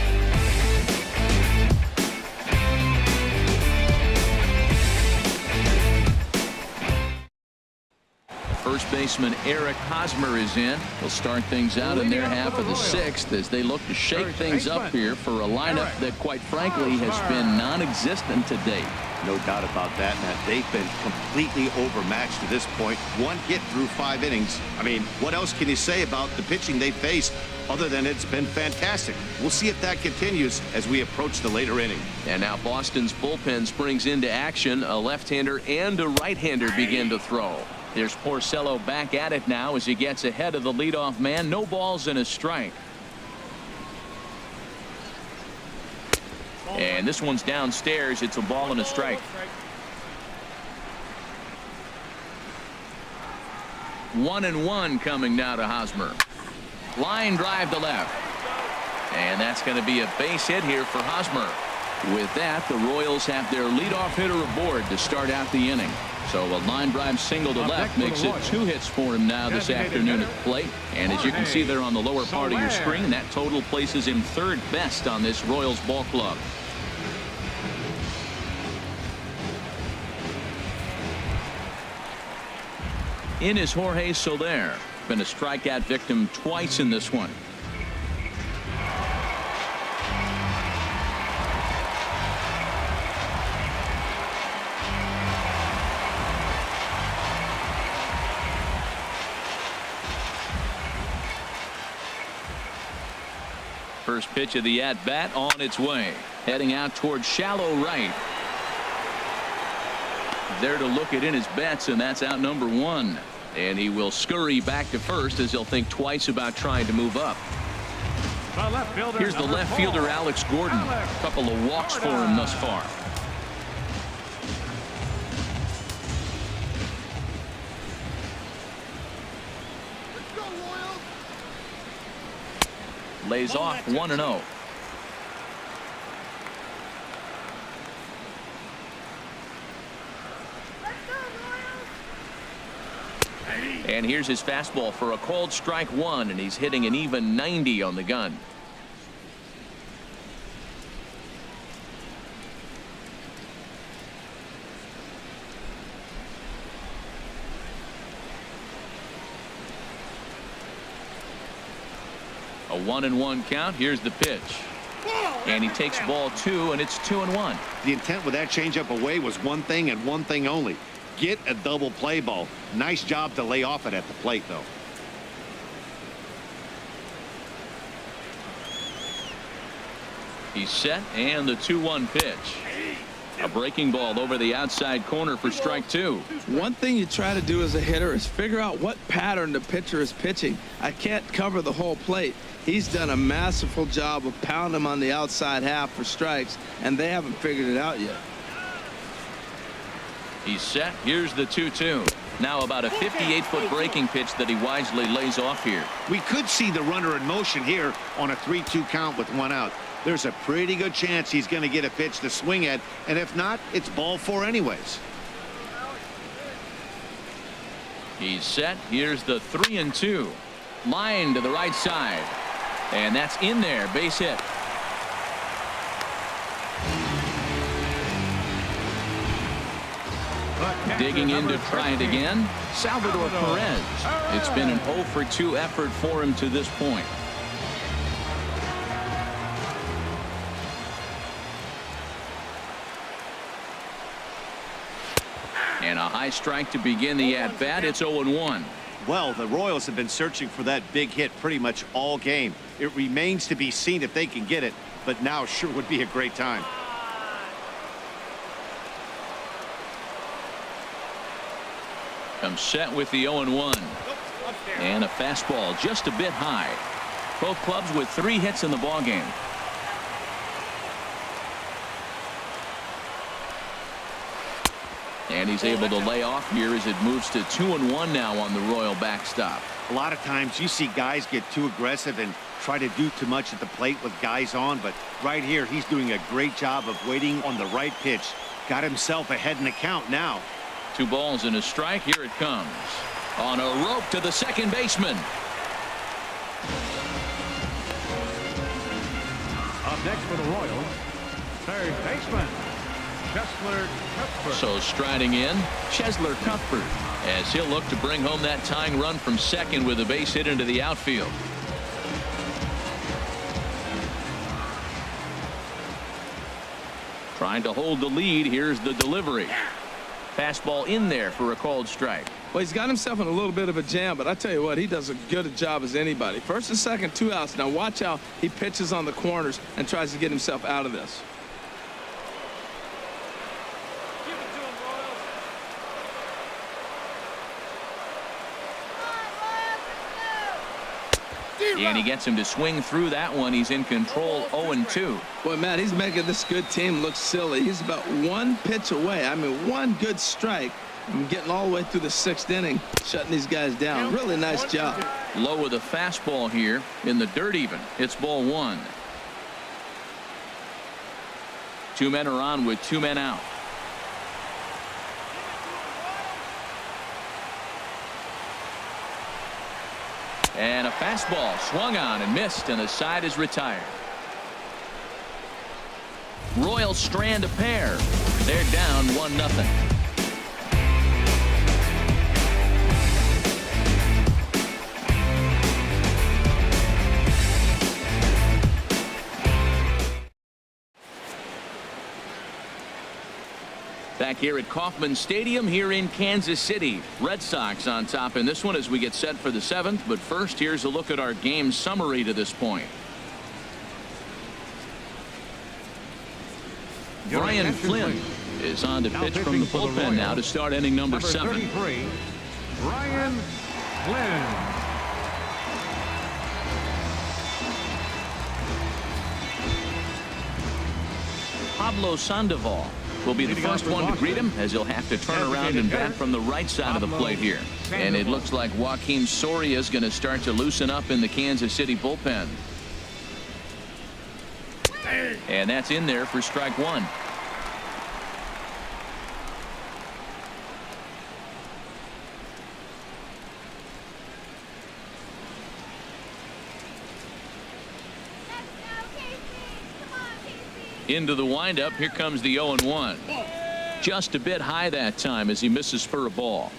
S1: First baseman Eric Hosmer is in. He'll start things out in their half of the 6th as they look to shake things up here for a lineup that, quite frankly, has been non-existent to date.
S4: No doubt about that, Matt. They've been completely overmatched to this point. 1 hit through 5 innings. I mean, what else can you say about the pitching they faced other than it's been fantastic? We'll see if that continues as we approach the later inning.
S1: And now Boston's bullpen springs into action. A left-hander and a right-hander begin to throw. There's Porcello back at it now as he gets ahead of the leadoff man. No balls and a strike. And this one's downstairs. It's a ball and a strike. 1-1 coming now to Hosmer. Line drive to left. And that's going to be a base hit here for Hosmer. With that, the Royals have their leadoff hitter aboard to start out the inning. So a line drive single to left makes it 2 hits for him now this afternoon at the plate. And as you can see there on the lower part of your screen, that total places him 3rd best on this Royals ball club. In is Jorge Soler. Been a strikeout victim twice in this one. First pitch of the at-bat on its way. Heading out towards shallow right. There to look it in his bets, and that's out number 1. And he will scurry back to first as he'll think twice about trying to move up. Here's the left fielder, Alex Gordon. A couple of walks for him thus far. Lays off 1-0. And here's his fastball for a called strike one, and he's hitting an even 90 on the gun. A 1-1 count. Here's the pitch. And he takes ball two, and it's 2-1.
S4: The intent with that changeup away was one thing and one thing only. Get a double play ball. Nice job to lay off it at the plate, though.
S1: He's set, and the 2-1 pitch. A breaking ball over the outside corner for strike two.
S2: One thing you try to do as a hitter is figure out what pattern the pitcher is pitching. I can't cover the whole plate. He's done a masterful job of pounding him on the outside half for strikes, and they haven't figured it out yet.
S1: He's set. Here's the 2-2. Now about a 58-foot breaking pitch that he wisely lays off here.
S4: We could see the runner in motion here on a 3-2 count with one out. There's a pretty good chance he's going to get a pitch to swing at, and if not, it's ball four anyways.
S1: He's set. Here's the 3-2. Line to the right side. And that's in there. Base hit. Digging in to try it again, Salvador Perez. It's been an 0-for-2 effort for him to this point. And a high strike to begin the at-bat. It's 0-1.
S4: Well, the Royals have been searching for that big hit pretty much all game. It remains to be seen if they can get it, but now sure would be a great time.
S1: Comes set with the 0-1. And a fastball just a bit high. Both clubs with 3 hits in the ballgame. And he's able to lay off here as it moves to 2-1 now on the Royal backstop.
S4: A lot of times you see guys get too aggressive and try to do too much at the plate with guys on, but right here he's doing a great job of waiting on the right pitch. Got himself ahead in the count now.
S1: 2 balls and a strike. Here it comes. On a rope to the second baseman.
S3: Up next for the Royals, third baseman,
S1: So striding in, Chesler Cuthbert, as he'll look to bring home that tying run from second with a base hit into the outfield. Trying to hold the lead. Here's the delivery. Fastball in there for a called strike.
S2: Well, he's got himself in a little bit of a jam, but I tell you what, he does as good a job as anybody. First and second, 2 outs. Now watch how he pitches on the corners and tries to get himself out of this.
S1: And he gets him to swing through that one. He's in control. 0-2.
S2: Boy, Matt, he's making this good team look silly. He's about 1 pitch away. I mean, 1 good strike. I'm getting all the way through the 6th inning, shutting these guys down. Really nice job.
S1: Low with a fastball here in the dirt even. It's ball 1. 2 men are on with 2 men out. And a fastball swung on and missed, and the side is retired. Royals strand a pair. They're down 1-0. Back here at Kauffman Stadium here in Kansas City. Red Sox on top in this one as we get set for the 7th. But first, here's a look at our game summary to this point. Brian Flynn is on to pitch from the bullpen now to start inning number 7.
S3: 33, Brian Flynn.
S1: Pablo Sandoval will be the first one to greet him, as he'll have to turn around and bat from the right side of the plate here. And it looks like Joaquin Soria is going to start to loosen up in the Kansas City bullpen. And that's in there for strike 1. Into the windup. Here comes the 0-1. Just a bit high that time as he misses for a ball.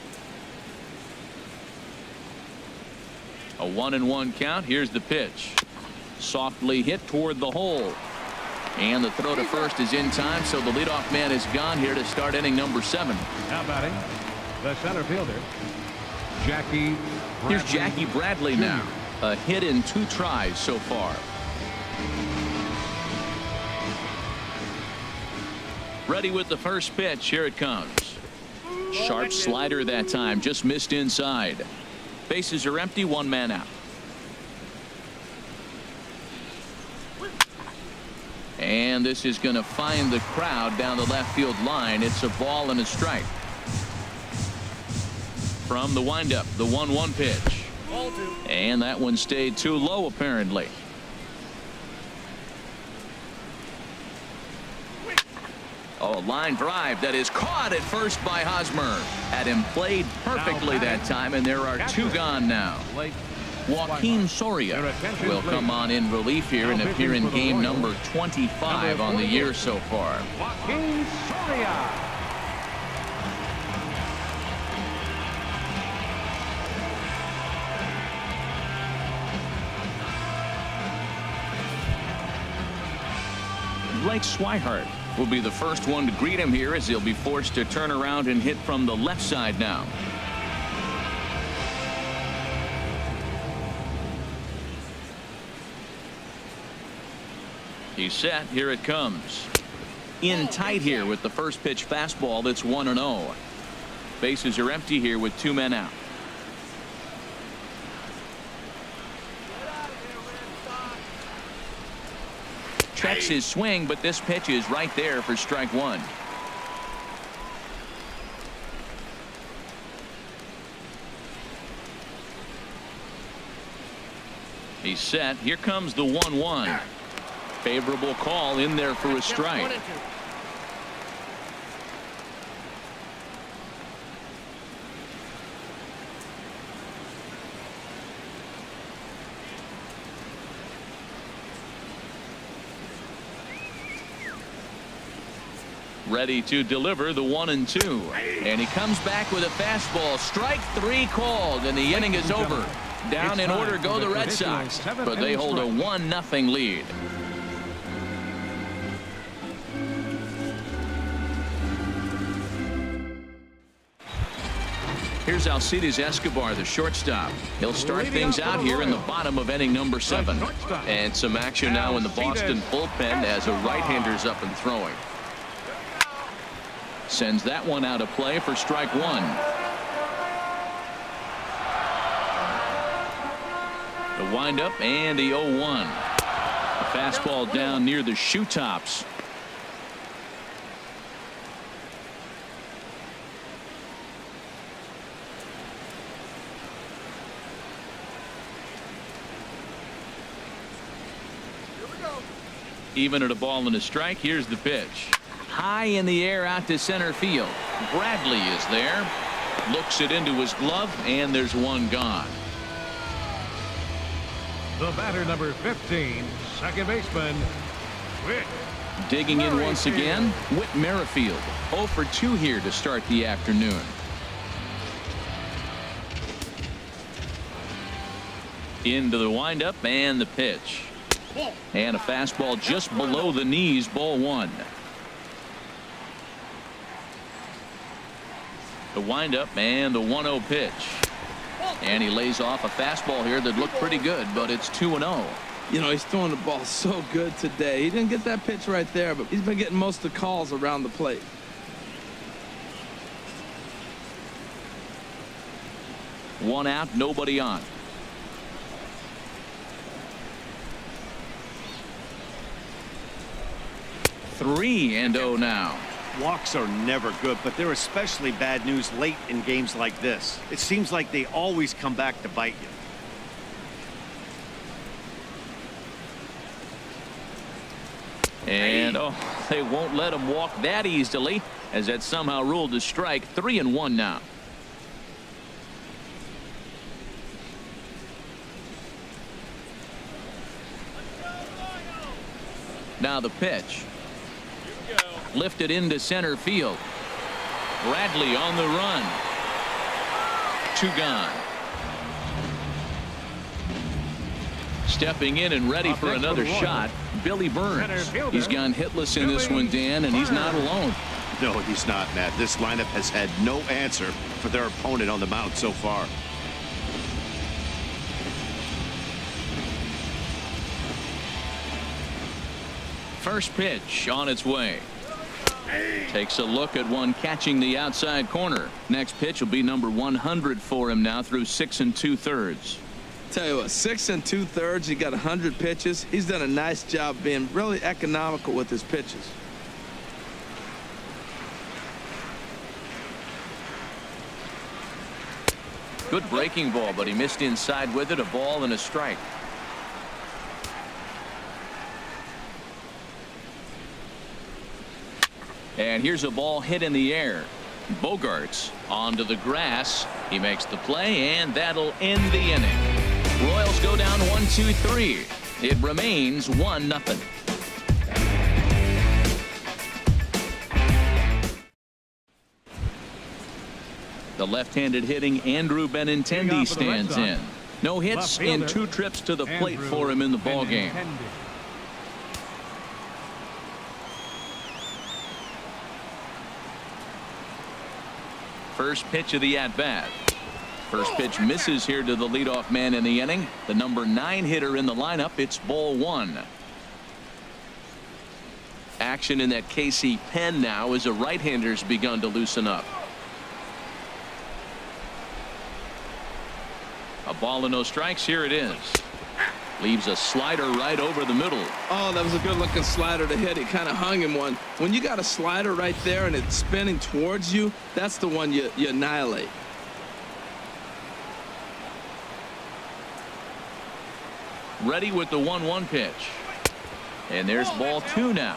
S1: A 1-1 count. Here's the pitch. Softly hit toward the hole. And the throw to first is in time, so the leadoff man is gone here to start inning number 7.
S3: Now batting, the center fielder, Jackie Bradley.
S1: Here's Jackie Bradley now. A hit in 2 tries so far. Ready with the first pitch. Here it comes. Sharp slider that time. Just missed inside. Bases are empty. 1 man out. And this is going to find the crowd down the left field line. It's a ball and a strike. From the windup, the 1-1 pitch. And that one stayed too low apparently. Oh, a line drive that is caught at first by Hosmer. Had him played perfectly that time, and there are 2 gone now. Joaquin Soria will come on in relief here and appear in game number 25 on the year so far.
S3: Joaquin Soria.
S1: Blake Swihart will be the first one to greet him here as he'll be forced to turn around and hit from the left side now. He's set. Here it comes. In tight here with the first pitch fastball. That's 1-0. Bases are empty here with 2 men out. Checks his swing, but this pitch is right there for strike 1. He's set. Here comes the 1-1. Favorable call in there for a strike. Ready to deliver the 1-2. And he comes back with a fastball. Strike 3 called, and the inning is over. Down in order go the Red Sox, but they hold a 1-0 lead. Here's Alcides Escobar, the shortstop. He'll start things out here in the bottom of inning number 7. And some action now in the Boston bullpen as a right-hander's up and throwing. Sends that one out of play for strike 1. The windup and the 0-1. A fastball down near the shoe tops. Even at a ball and a strike. Here's the pitch. High in the air out to center field. Bradley is there. Looks it into his glove, and there's 1 gone.
S3: The batter, number 15, second baseman, Whit.
S1: Digging in once again, Whit Merrifield. 0 for 2 here to start the afternoon. Into the windup and the pitch. And a fastball just below the knees, ball 1. The windup and the 1-0 pitch. And he lays off a fastball here that looked pretty good, but it's 2-0.
S2: You know, he's throwing the ball so good today. He didn't get that pitch right there, but he's been getting most of the calls around the plate.
S1: One out, nobody on. Three and 0 now.
S4: Walks are never good, but they're especially bad news late in games like this. It seems like they always come back to bite you.
S1: And they won't let him walk that easily, as that somehow ruled a strike. 3-1 now. Now the pitch. Lifted into center field. Bradley on the run. 2 gone. Stepping in and ready for another shot, Billy Burns. He's gone hitless in this one, Dan, and he's not alone.
S4: No, he's not, Matt. This lineup has had no answer for their opponent on the mound so far.
S1: First pitch on its way. Takes a look at one catching the outside corner. Next pitch will be number 100 for him now through 6 2/3.
S2: Tell you what, 6 2/3. He got 100 pitches. He's done a nice job being really economical with his pitches.
S1: Good breaking ball, but he missed inside with it. A ball and a strike. And here's a ball hit in the air. Bogarts onto the grass. He makes the play, and that'll end the inning. Royals go down 1-2-3. It remains 1-0. The left-handed hitting Andrew Benintendi stands in. No hits in 2 trips to the plate for him in the ballgame. First pitch of the at-bat. First pitch misses here to the leadoff man in the inning. The number 9 hitter in the lineup. It's ball 1. Action in that KC pen now as a right-hander's begun to loosen up. A ball and no strikes. Here it is. Leaves a slider right over the middle.
S2: Oh, that was a good looking slider to hit. He kind of hung him one. When you got a slider right there and it's spinning towards you, that's the one you annihilate.
S1: Ready with the 1-1 pitch. And there's ball 2 now.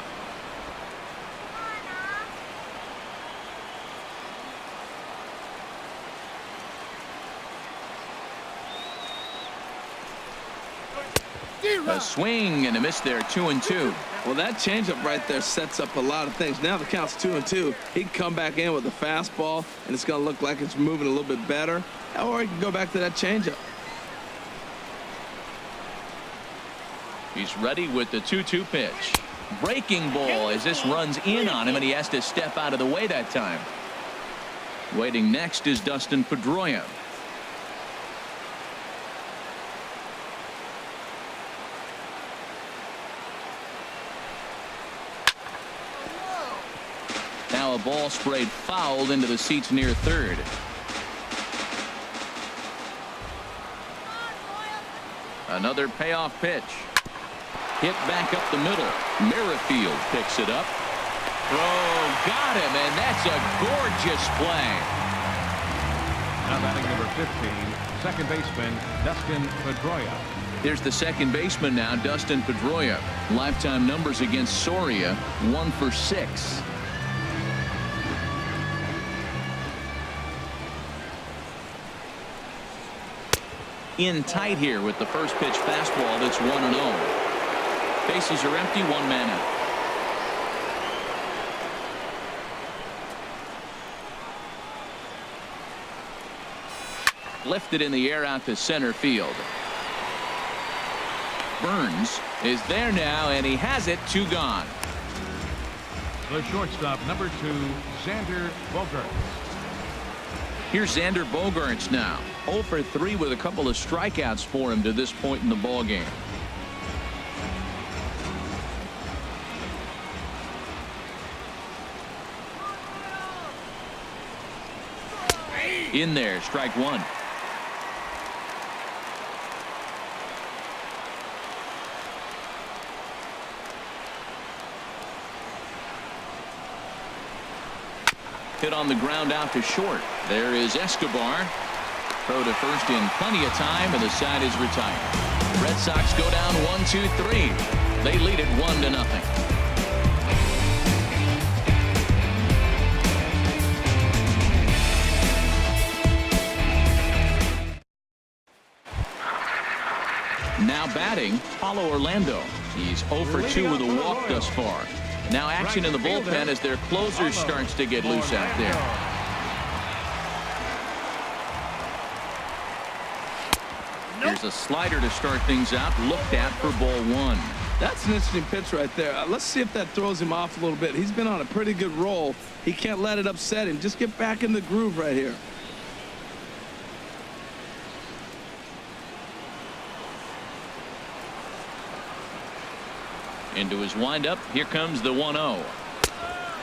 S1: A swing and a miss there. 2-2.
S2: Well, that changeup right there sets up a lot of things. Now the count's 2-2. He can come back in with a fastball, and it's going to look like it's moving a little bit better. Or he can go back to that changeup.
S1: He's ready with the 2-2 pitch. Breaking ball as this runs in on him, and he has to step out of the way that time. Waiting next is Dustin Pedroia. Now a ball sprayed fouled into the seats near third. Another payoff pitch. Hit back up the middle. Merrifield picks it up. Throw got him, and that's a gorgeous play.
S3: Now batting number 15, second baseman Dustin Pedroia.
S1: Here's the second baseman now, Dustin Pedroia. Lifetime numbers against Soria, 1 for 6. In tight here with the first pitch fastball. That's 1-0. Bases are empty, 1 man out. Lifted in the air out to center field. Burns is there now, and he has it. 2 gone.
S3: The shortstop, number 2, Xander Bogaerts.
S1: Here's Xander Bogaerts now. 0 for 3 with a couple of strikeouts for him to this point in the ball game. In there, strike 1. Hit on the ground out to short. There is Escobar. Throw to first in plenty of time, and the side is retired. Red Sox go down 1-2-3. They lead it 1-0. Now batting, Paulo Orlando. He's 0 for 2 with a walk thus far. Now action in the bullpen as their closer starts to get loose out there. Here's a slider to start things out, looked at for ball one.
S2: That's an interesting pitch right there. Let's see if that throws him off a little bit. He's been on a pretty good roll. He can't let it upset him. Just get back in the groove right here.
S1: Into his windup. Here comes the 1-0.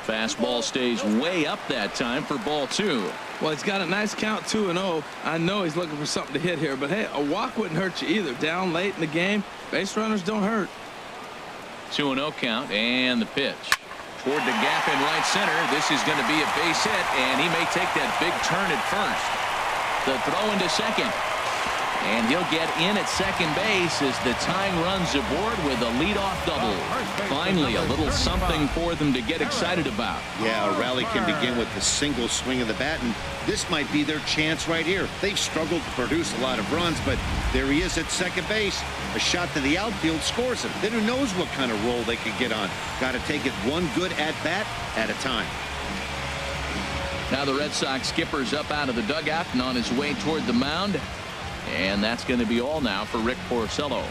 S1: Fastball stays way up that time for ball two.
S2: Well, he's got a nice count, 2-0. I know he's looking for something to hit here, but hey, a walk wouldn't hurt you either. Down late in the game, base runners don't hurt.
S1: 2-0 count, and the pitch toward the gap in right center. This is going to be a base hit, and he may take that big turn at first. The throw into second, and he'll get in at second base as the tying runs aboard with a leadoff double. Finally, a little something for them to get excited about.
S4: Yeah, a rally can begin with the single swing of the bat, and this might be their chance right here. They've struggled to produce a lot of runs, but there he is at second base. A shot to the outfield scores him. Then who knows what kind of roll they could get on. Got to take it one good at-bat at a time.
S1: Now the Red Sox skipper's up out of the dugout and on his way toward the mound. And that's going to be all now for Rick Porcello.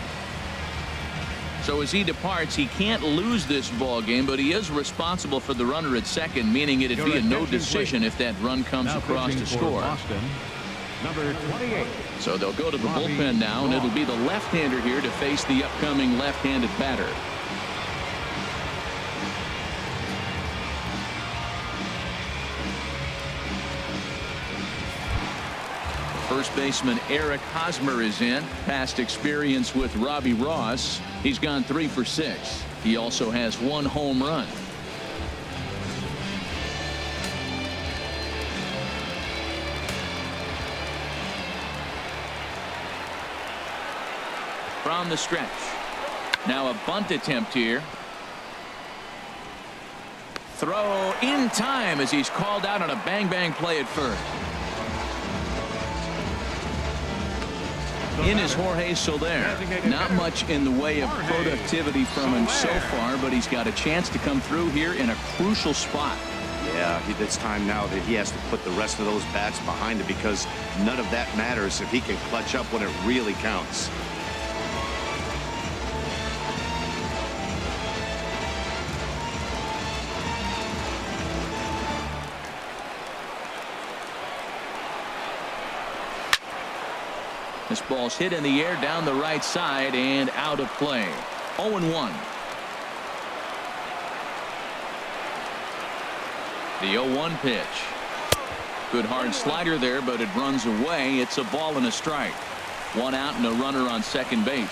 S1: So as he departs, he can't lose this ball game, but he is responsible for the runner at second, meaning it'd be a no decision if that run comes across to score.
S3: Boston, number 28.
S1: So they'll go to the bullpen now, and it'll be the left-hander here to face the upcoming left-handed batter. First baseman Eric Hosmer is in. Past experience with Robbie Ross. He's gone 3 for 6. He also has 1 home run. From the stretch. Now a bunt attempt here. Throw in time as he's called out on a bang-bang play at first. In is Jorge Soler. Not much in the way of productivity from him so far, but he's got a chance to come through here in a crucial spot.
S4: Yeah, it's time now that he has to put the rest of those bats behind him, because none of that matters if he can clutch up when it really counts.
S1: This ball's hit in the air down the right side and out of play. 0-1. The 0-1 pitch. Good hard slider there, but it runs away. It's a ball and a strike. 1 out and a runner on second base.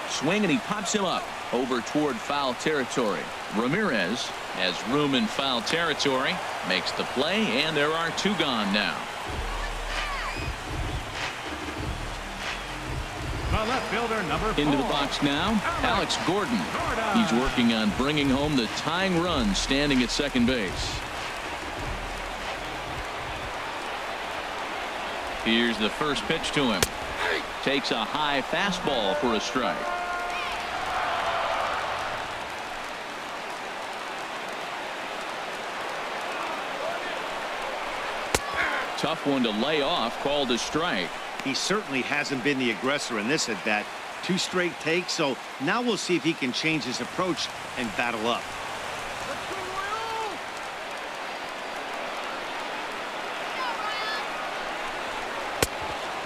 S1: Swing, and he pops him up over toward foul territory. Ramirez has room in foul territory, makes the play, and there are 2 gone now.
S3: The left fielder, number 4.
S1: Into the box now, Alex Gordon. He's working on bringing home the tying run, standing at second base. Here's the first pitch to him. Takes a high fastball for a strike. Tough one to lay off, called a strike.
S4: He certainly hasn't been the aggressor in this at bat. 2 straight takes, so now we'll see if he can change his approach and battle up.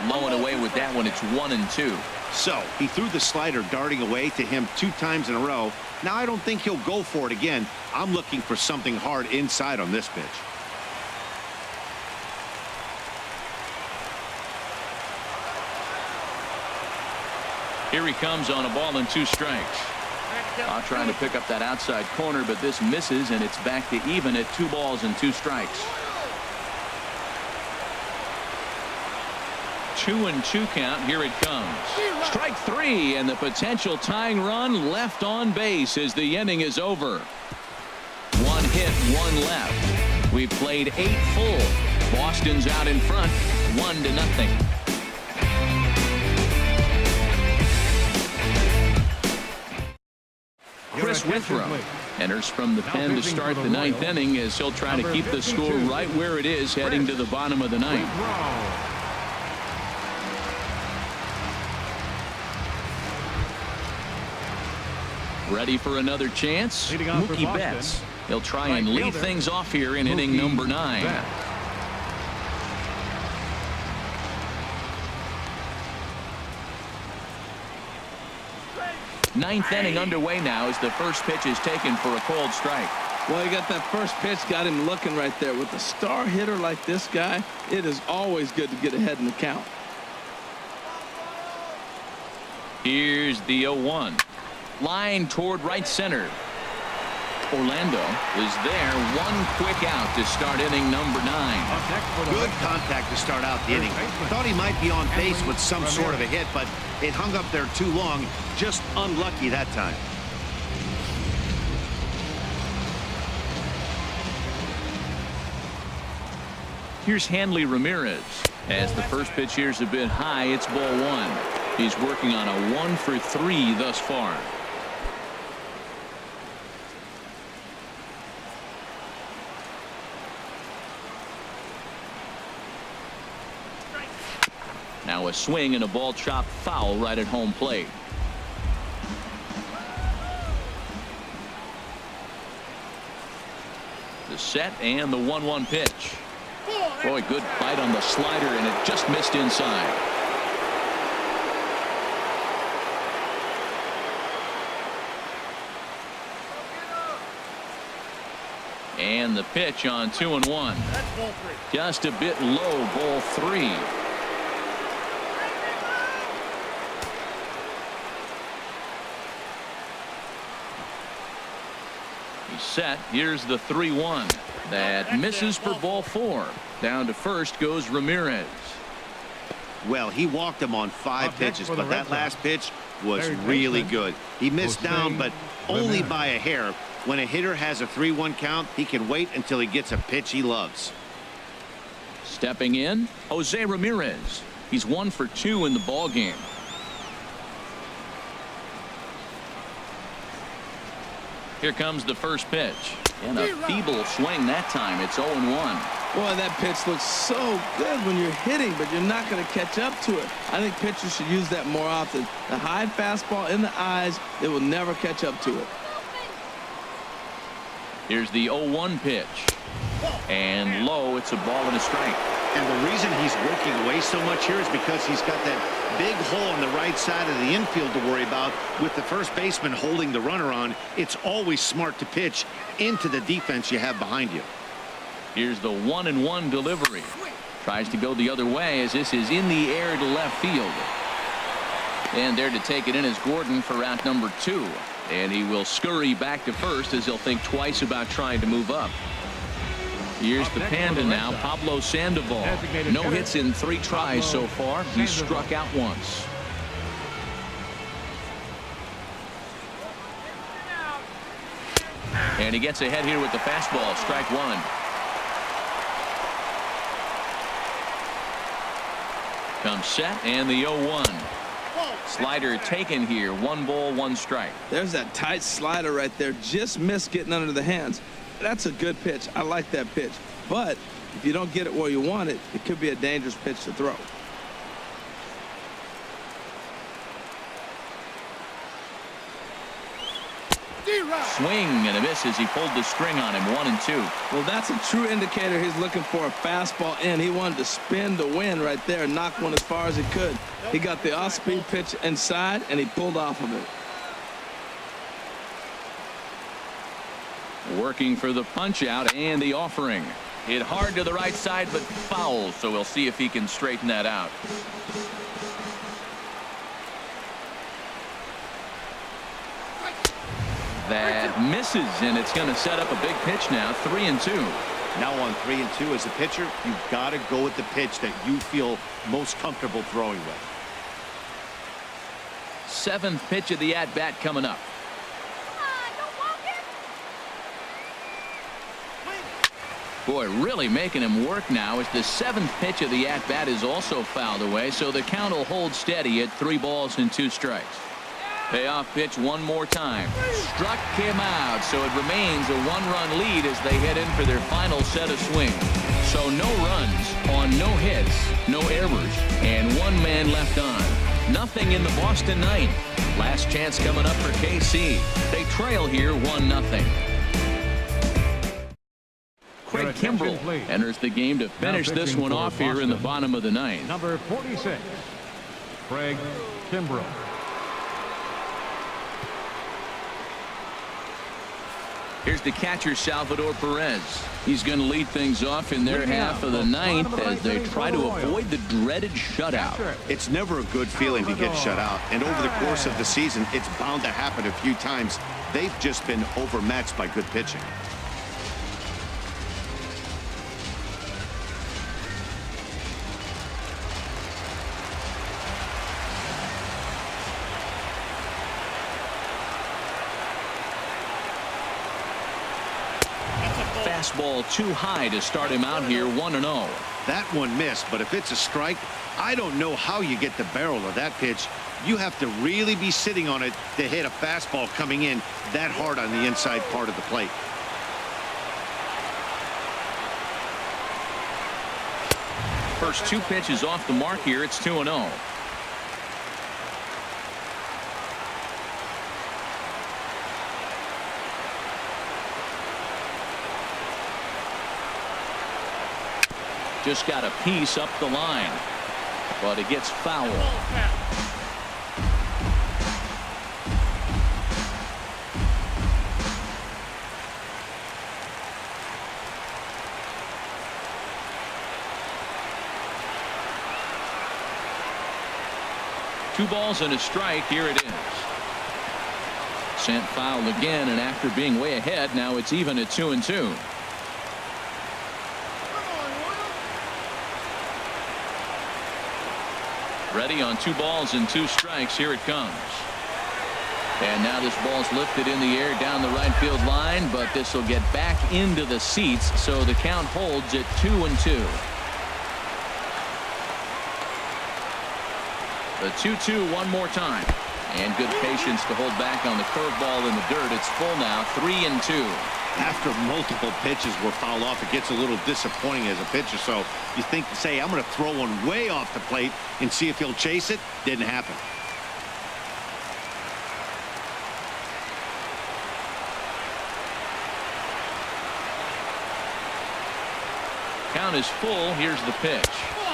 S1: Low and away with that one. It's 1-2.
S4: So he threw the slider darting away to him 2 times in a row. Now I don't think he'll go for it again. I'm looking for something hard inside on this pitch.
S1: Here he comes on a ball and 2 strikes. Trying to pick up that outside corner, but this misses, and it's back to even at 2 balls and 2 strikes. 2-2 count. Here it comes. Strike 3, and the potential tying run left on base as the inning is over. 1 hit, 1 left. We've played 8 full. Boston's out in front, 1-0. with from. Enters from the pen to start the ninth inning as he'll try to keep the score right where it is heading to the bottom of the ninth. Ready for another chance? Mookie Betts. He'll try and lead things off here in inning number 9. Ninth inning underway now as the first pitch is taken for a called strike.
S2: Well, he got that first pitch, got him looking right there. With a star hitter like this guy, it is always good to get ahead in the count.
S1: Here's the 0-1. Line toward right center. Orlando is there. One quick out to start inning number 9.
S4: Good contact to start out the inning. Thought he might be on base with some sort of a hit, but it hung up there too long. Just unlucky that time.
S1: Here's Hanley Ramirez. As the first pitch here's a bit high, it's ball 1. He's working on a 1 for 3 thus far. Now a swing and a ball chopped foul right at home plate. The set and the 1-1 pitch. Boy, good bite on the slider, and it just missed inside. And the pitch on 2-1. Just a bit low, ball 3. He's set. Here's the 3-1. That misses for ball 4. Down to first goes Ramirez.
S4: Well, he walked him on 5 pitches, but that last pitch was really good. He missed down, but only by a hair. When a hitter has a 3-1 count, he can wait until he gets a pitch he loves.
S1: Stepping in, Jose Ramirez. He's 1 for 2 in the ball game. Here comes the first pitch. And a feeble swing that time. It's 0-1.
S2: Boy, that pitch looks so good when you're hitting, but you're not going to catch up to it. I think pitchers should use that more often. The high fastball in the eyes, it will never catch up to it.
S1: Here's the 0-1 pitch. And low, it's a ball and a strike.
S4: And the reason he's working away so much here is because he's got that big hole on the right side of the infield to worry about. With the first baseman holding the runner on, it's always smart to pitch into the defense you have behind you.
S1: Here's the 1-1 delivery. Tries to go the other way as this is in the air to left field. And there to take it in is Gordon for out number 2. And he will scurry back to first as he'll think twice about trying to move up. Here's the Panda now, Pablo Sandoval. No hits in 3 tries so far. He's struck out once. And he gets ahead here with the fastball, strike 1. Comes set and the 0-1. Slider taken here, 1 ball, 1 strike.
S2: There's that tight slider right there. Just missed getting under the hands. That's a good pitch. I like that pitch. But if you don't get it where you want it, it could be a dangerous pitch to throw.
S1: Swing and a miss as he pulled the string on him. 1-2.
S2: Well, that's a true indicator he's looking for a fastball in. He wanted to spin the wind right there and knock one as far as he could. He got the off-speed pitch inside, and he pulled off of it.
S1: Working for the punch out and the offering. Hit hard to the right side, but foul, so we'll see if he can straighten that out. That misses, and it's going to set up a big pitch now. 3-2.
S4: Now on 3-2 as a pitcher, you've got to go with the pitch that you feel most comfortable throwing with.
S1: 7th pitch of the at-bat coming up. Boy, really making him work now as the 7th pitch of the at-bat is also fouled away, so the count will hold steady at 3 balls and 2 strikes. Payoff pitch one more time. Struck him out, so it remains a one-run lead as they head in for their final set of swings. So no runs on no hits, no errors, and one man left on. Nothing in the Boston ninth. Last chance coming up for KC. They trail here 1-0. Craig Kimbrell enters the game to finish this one off here in the bottom of the ninth.
S3: Number 46, Craig Kimbrell.
S1: Here's the catcher, Salvador Perez. He's going to lead things off in their half of the ninth as they try to avoid the dreaded shutout.
S4: It's never a good feeling to get shut out, and over the course of the season, it's bound to happen a few times. They've just been overmatched by good pitching.
S1: Fastball too high to start him out here 1-0.
S4: That one missed, but if it's a strike, I don't know how you get the barrel of that pitch. You have to really be sitting on it to hit a fastball coming in that hard on the inside part of the plate.
S1: First two pitches off the mark here. It's 2-0. Just got a piece up the line, but it gets foul. Two balls and a strike. Here it is. Sent foul again, and after being way ahead, now it's even at 2-2. Ready on 2 balls and 2 strikes. Here it comes. And now this ball's lifted in the air down the right field line, but this will get back into the seats, so the count holds at 2-2. The 2-2 one more time. And good patience to hold back on the curveball in the dirt. It's full now, 3-2.
S4: After multiple pitches were fouled off, it gets a little disappointing as a pitcher. So you think to say, I'm going to throw one way off the plate and see if he'll chase it. Didn't happen.
S1: Count is full. Here's the pitch.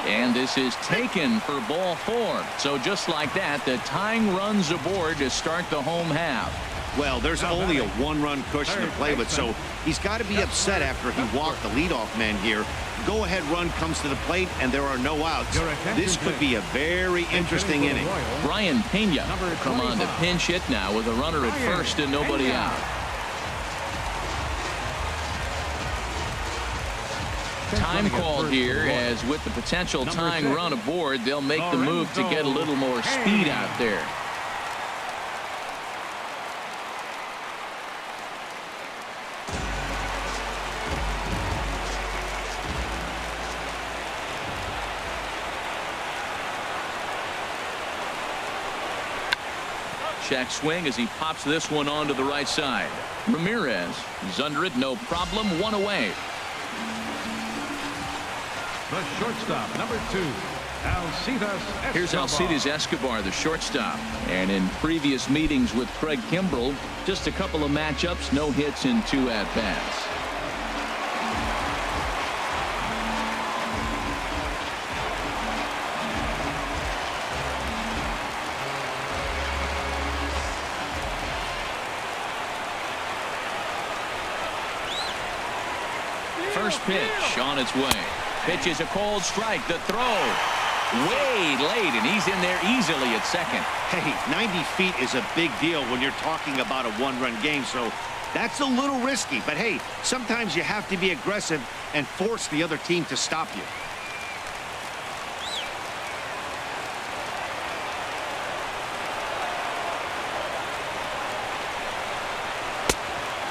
S1: And this is taken for ball 4. So just like that, the tying runs aboard to start the home half.
S4: Well, there's only a 1-run cushion to play with, so he's got to be upset after he walked the leadoff man here. Go-ahead run comes to the plate, and there are no outs. This could be a very interesting inning.
S1: Brian Pena come on to pinch hit now with a runner at first and nobody out. Time called here, as with the potential tying run aboard, they'll make the move to get a little more speed out there. Check swing as he pops this one onto the right side. Ramirez is under it, no problem, 1 away.
S3: The shortstop, number 2, Alcides Escobar.
S1: Here's Alcides Escobar, the shortstop. And in previous meetings with Craig Kimbrell, just a couple of matchups, no hits in 2 at-bats. First pitch on its way. Pitch is a cold strike. The throw way late, and he's in there easily at second.
S4: Hey, 90 feet is a big deal when you're talking about a 1-run game, so that's a little risky. But hey, sometimes you have to be aggressive and force the other team to stop you.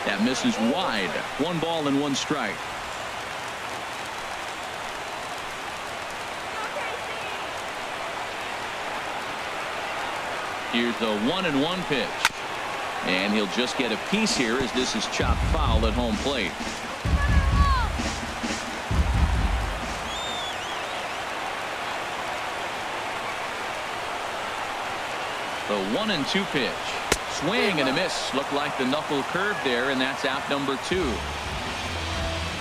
S1: That misses wide. 1 ball and 1 strike. Here's the 1-1 pitch. And he'll just get a piece here as this is chopped foul at home plate. The 1-2 pitch. Swing and a miss. Looked like the knuckle curve there, and that's out number 2.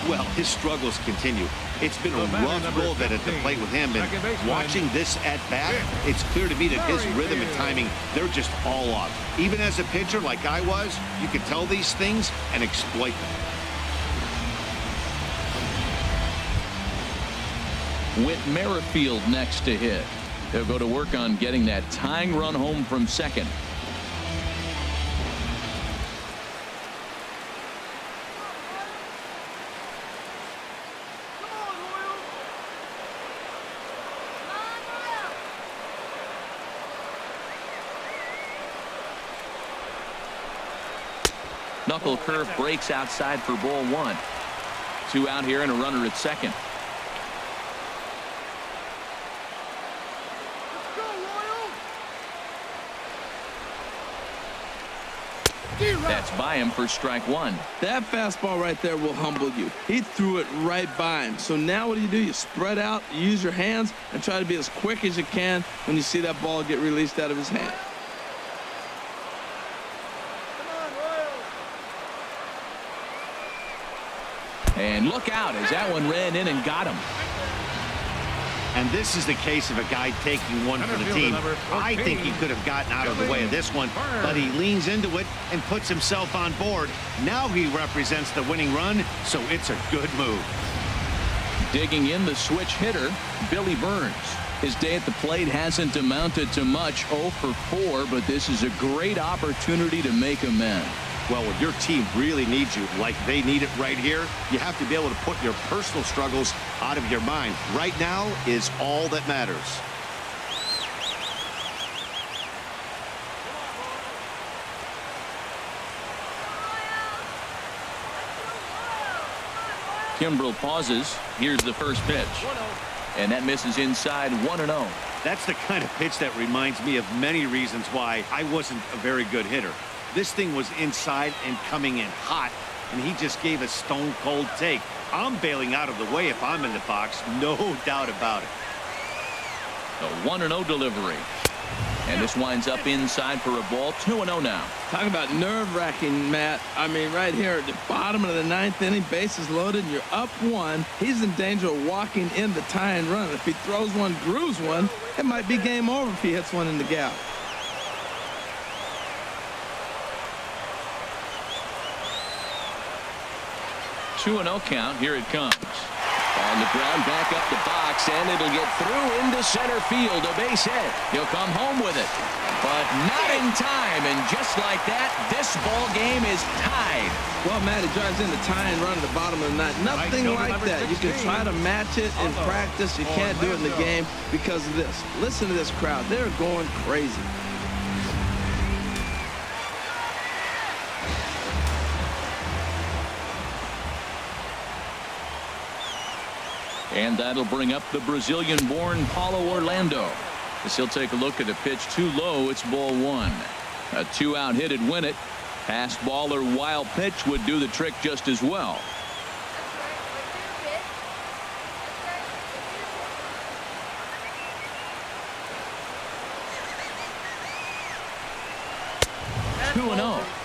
S4: Well, his struggles continue. It's been a rough go of it at the plate with him, and watching this at bat, it's clear to me that his rhythm and timing, they're just all off. Even as a pitcher like I was, you can tell these things and exploit them.
S1: Whit Merrifield next to hit. They'll go to work on getting that tying run home from second. Knuckle curve breaks outside for ball 1. 2 out here and a runner at second. That's by him for strike 1.
S2: That fastball right there will humble you. He threw it right by him. So now what do? You spread out, use your hands, and try to be as quick as you can when you see that ball get released out of his hand.
S1: And look out as that one ran in and got him.
S4: And this is the case of a guy taking one for the team. I think he could have gotten out of the way of this one, but he leans into it and puts himself on board. Now he represents the winning run, so it's a good move.
S1: Digging in the switch hitter, Billy Burns. His day at the plate hasn't amounted to much, 0 for 4, but this is a great opportunity to make amends.
S4: Well, when your team really needs you, like they need it right here, you have to be able to put your personal struggles out of your mind. Right now is all that matters.
S1: Kimbrel pauses. Here's the first pitch. And that misses inside, 1-0.
S4: That's the kind of pitch that reminds me of many reasons why I wasn't a very good hitter. This thing was inside and coming in hot, and he just gave a stone-cold take. I'm bailing out of the way if I'm in the box, no doubt about it.
S1: The 1-0 delivery. And this winds up inside for a ball, 2-0 now.
S2: Talking about nerve-wracking, Matt. I mean, right here at the bottom of the 9th inning, bases loaded, and you're up 1. He's in danger of walking in the tying run. If he throws one, grooves one, it might be game over if he hits one in the gap.
S1: Two 2-0 count. Here it comes. On the ground, back up the box, and it'll get through into center field. A base hit. He'll come home with it, but not in time. And just like that, this ball game is tied.
S2: Well, Matt, he drives in the tying run at the bottom of the 9th. Nothing like that. You can try to match it in practice. You can't do it in the game because of this. Listen to this crowd. They're going crazy.
S1: And that'll bring up the Brazilian-born Paulo Orlando. As he'll take a look at a pitch too low, it's ball 1. A 2-out hit'd win it. Pass ball or wild pitch would do the trick just as well.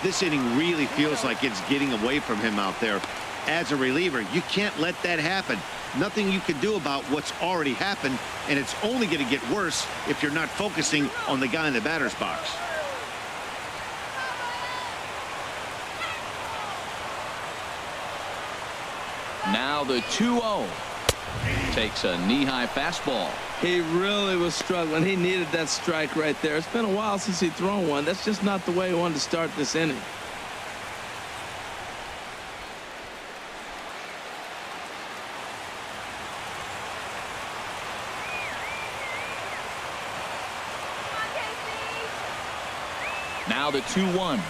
S4: This inning really feels like it's getting away from him out there. As a reliever, you can't let that happen. Nothing you can do about what's already happened, and it's only going to get worse if you're not focusing on the guy in the batter's box.
S1: Now the 2-0. Takes a knee-high fastball.
S2: He really was struggling. He needed that strike right there. It's been a while since he's thrown one. That's just not the way he wanted to start this inning.
S1: Now the 2-1.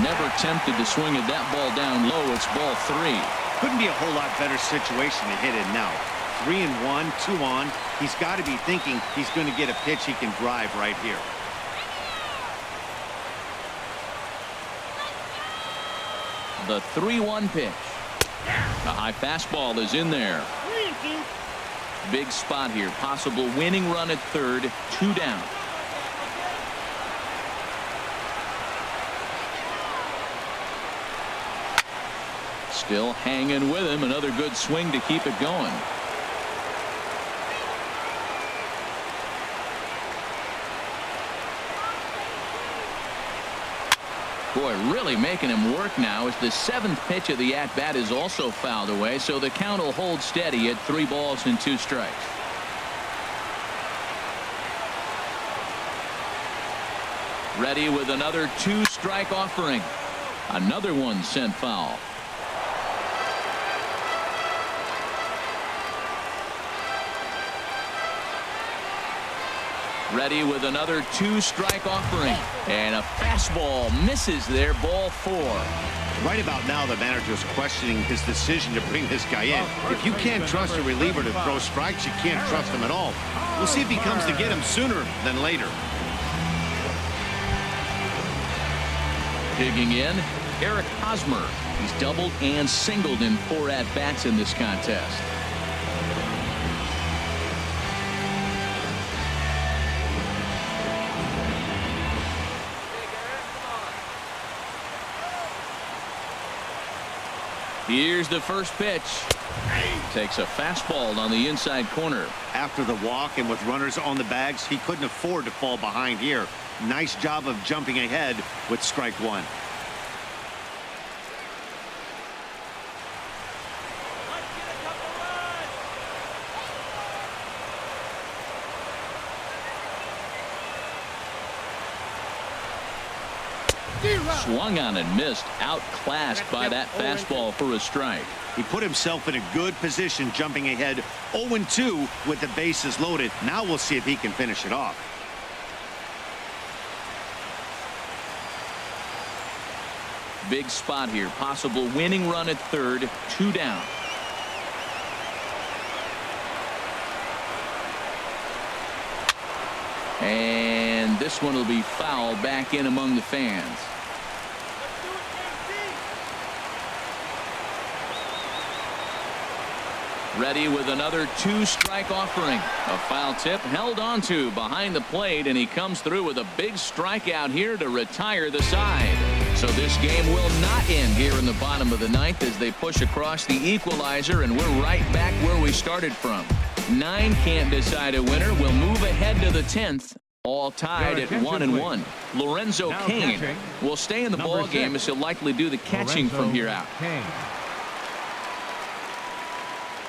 S1: Never tempted to swing at that ball down low. It's ball 3.
S4: Couldn't be a whole lot better situation to hit in now. 3-1, 2 on. He's got to be thinking he's going to get a pitch he can drive right here.
S1: The 3-1 pitch. A high fastball is in there. Big spot here. Possible winning run at third. 2 down. Still hanging with him. Another good swing to keep it going. Boy, really making him work now as the 7th pitch of the at-bat is also fouled away, so the count will hold steady at 3 balls and 2 strikes. Ready with another 2-strike offering. Another one sent foul. Ready with another 2-strike offering. And a fastball misses there. Ball 4.
S4: Right about now, the manager's questioning his decision to bring this guy in. If you can't trust a reliever to throw strikes, you can't trust him at all. We'll see if he comes to get him sooner than later.
S1: Digging in, Eric Hosmer. He's doubled and singled in 4 at-bats in this contest. Here's the first pitch. Takes a fastball on the inside corner.
S4: After the walk and with runners on the bags, he couldn't afford to fall behind here. Nice job of jumping ahead with strike 1.
S1: Swung on and missed. Outclassed by that fastball for a strike.
S4: He put himself in a good position jumping ahead 0-2 with the bases loaded. Now we'll see if he can finish it off.
S1: Big spot here. Possible winning run at third. 2 down. And this one will be fouled back in among the fans. Ready with another 2-strike offering. A foul tip held onto behind the plate, and he comes through with a big strikeout here to retire the side. So this game will not end here in the bottom of the 9th as they push across the equalizer, and we're right back where we started from. 9 can't decide a winner. We'll move ahead to the 10th. All tied at 1-1. Lorenzo Cain will stay in the ball game as he'll likely do the catching from here out.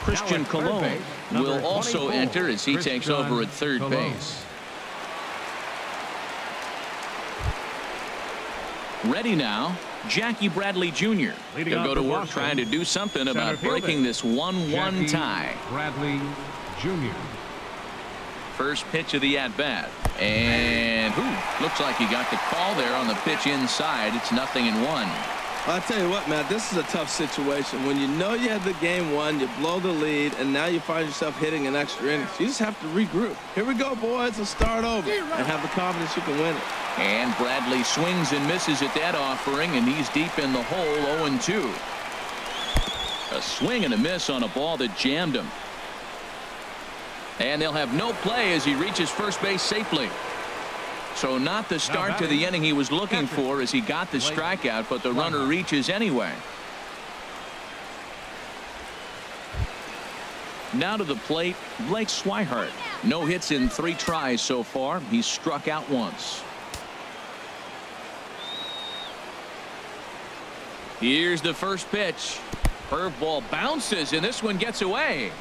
S1: Christian Colon will also enter as he takes over at third base. Ready now, Jackie Bradley Jr. He'll go to work trying to do something about breaking this 1-1 tie.
S3: Bradley Jr.
S1: First pitch of the at-bat. And looks like he got the call there on the pitch inside. It's 0-1.
S2: I'll tell you what, Matt, this is a tough situation. When you know you had the game won, you blow the lead, and now you find yourself hitting an extra inning. You just have to regroup. Here we go, boys, and start over and have the confidence you can win it.
S1: And Bradley swings and misses at that offering, and he's deep in the hole, 0-2. A swing and a miss on a ball that jammed him. And they'll have no play as he reaches first base safely. So not the start to the inning he was looking for as he got the strikeout, but the runner reaches anyway. Now to the plate, Blake Swihart. No hits in 3 tries so far. He's struck out once. Here's the first pitch. Curveball bounces, and this one gets away.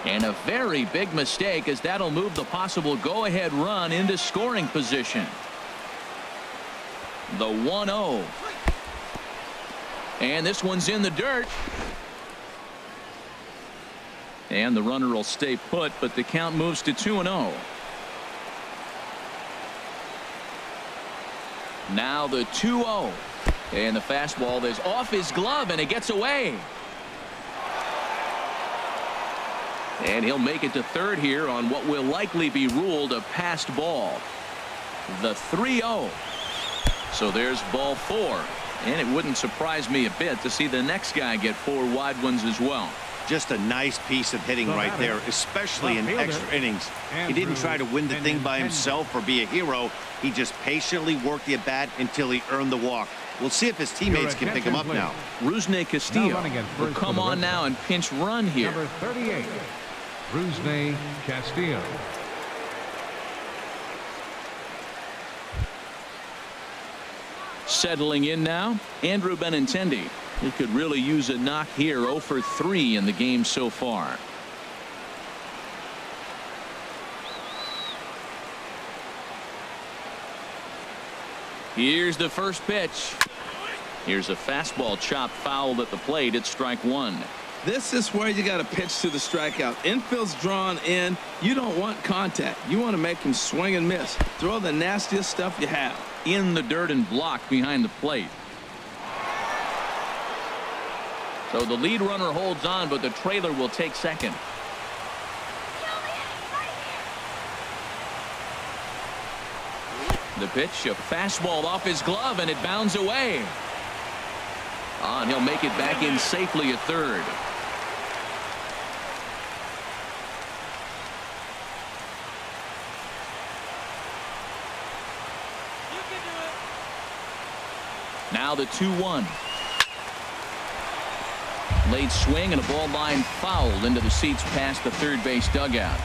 S1: And a very big mistake, as that'll move the possible go-ahead run into scoring position. The 1-0. And this one's in the dirt. And the runner will stay put, but the count moves to 2-0. Now the 2-0. And the fastball is off his glove, and it gets away. And he'll make it to third here on what will likely be ruled a passed ball. The 3-0. So there's ball 4. And it wouldn't surprise me a bit to see the next guy get 4 wide ones as well.
S4: Just a nice piece of hitting right there, especially in extra innings. He didn't try to win the thing by himself or be a hero. He just patiently worked the at-bat until he earned the walk. We'll see if his teammates can pick him up now.
S1: Rusney Castillo will come on now and pinch run here.
S3: Number 38, Rusney Castillo.
S1: Settling in now, Andrew Benintendi. He could really use a knock here. 0 for 3 in the game so far. Here's the first pitch. Here's a fastball chopped fouled at the plate. It's strike 1.
S2: This is where you got to pitch to the strikeout. Infield's drawn in. You don't want contact. You want to make him swing and miss. Throw the nastiest stuff you have.
S1: In the dirt and blocked behind the plate. So the lead runner holds on, but the trailer will take second. The pitch, a fastball off his glove, and it bounds away. And he'll make it back in safely at third. Now the 2-1. Late swing and a ball line fouled into the seats past the third base dugout.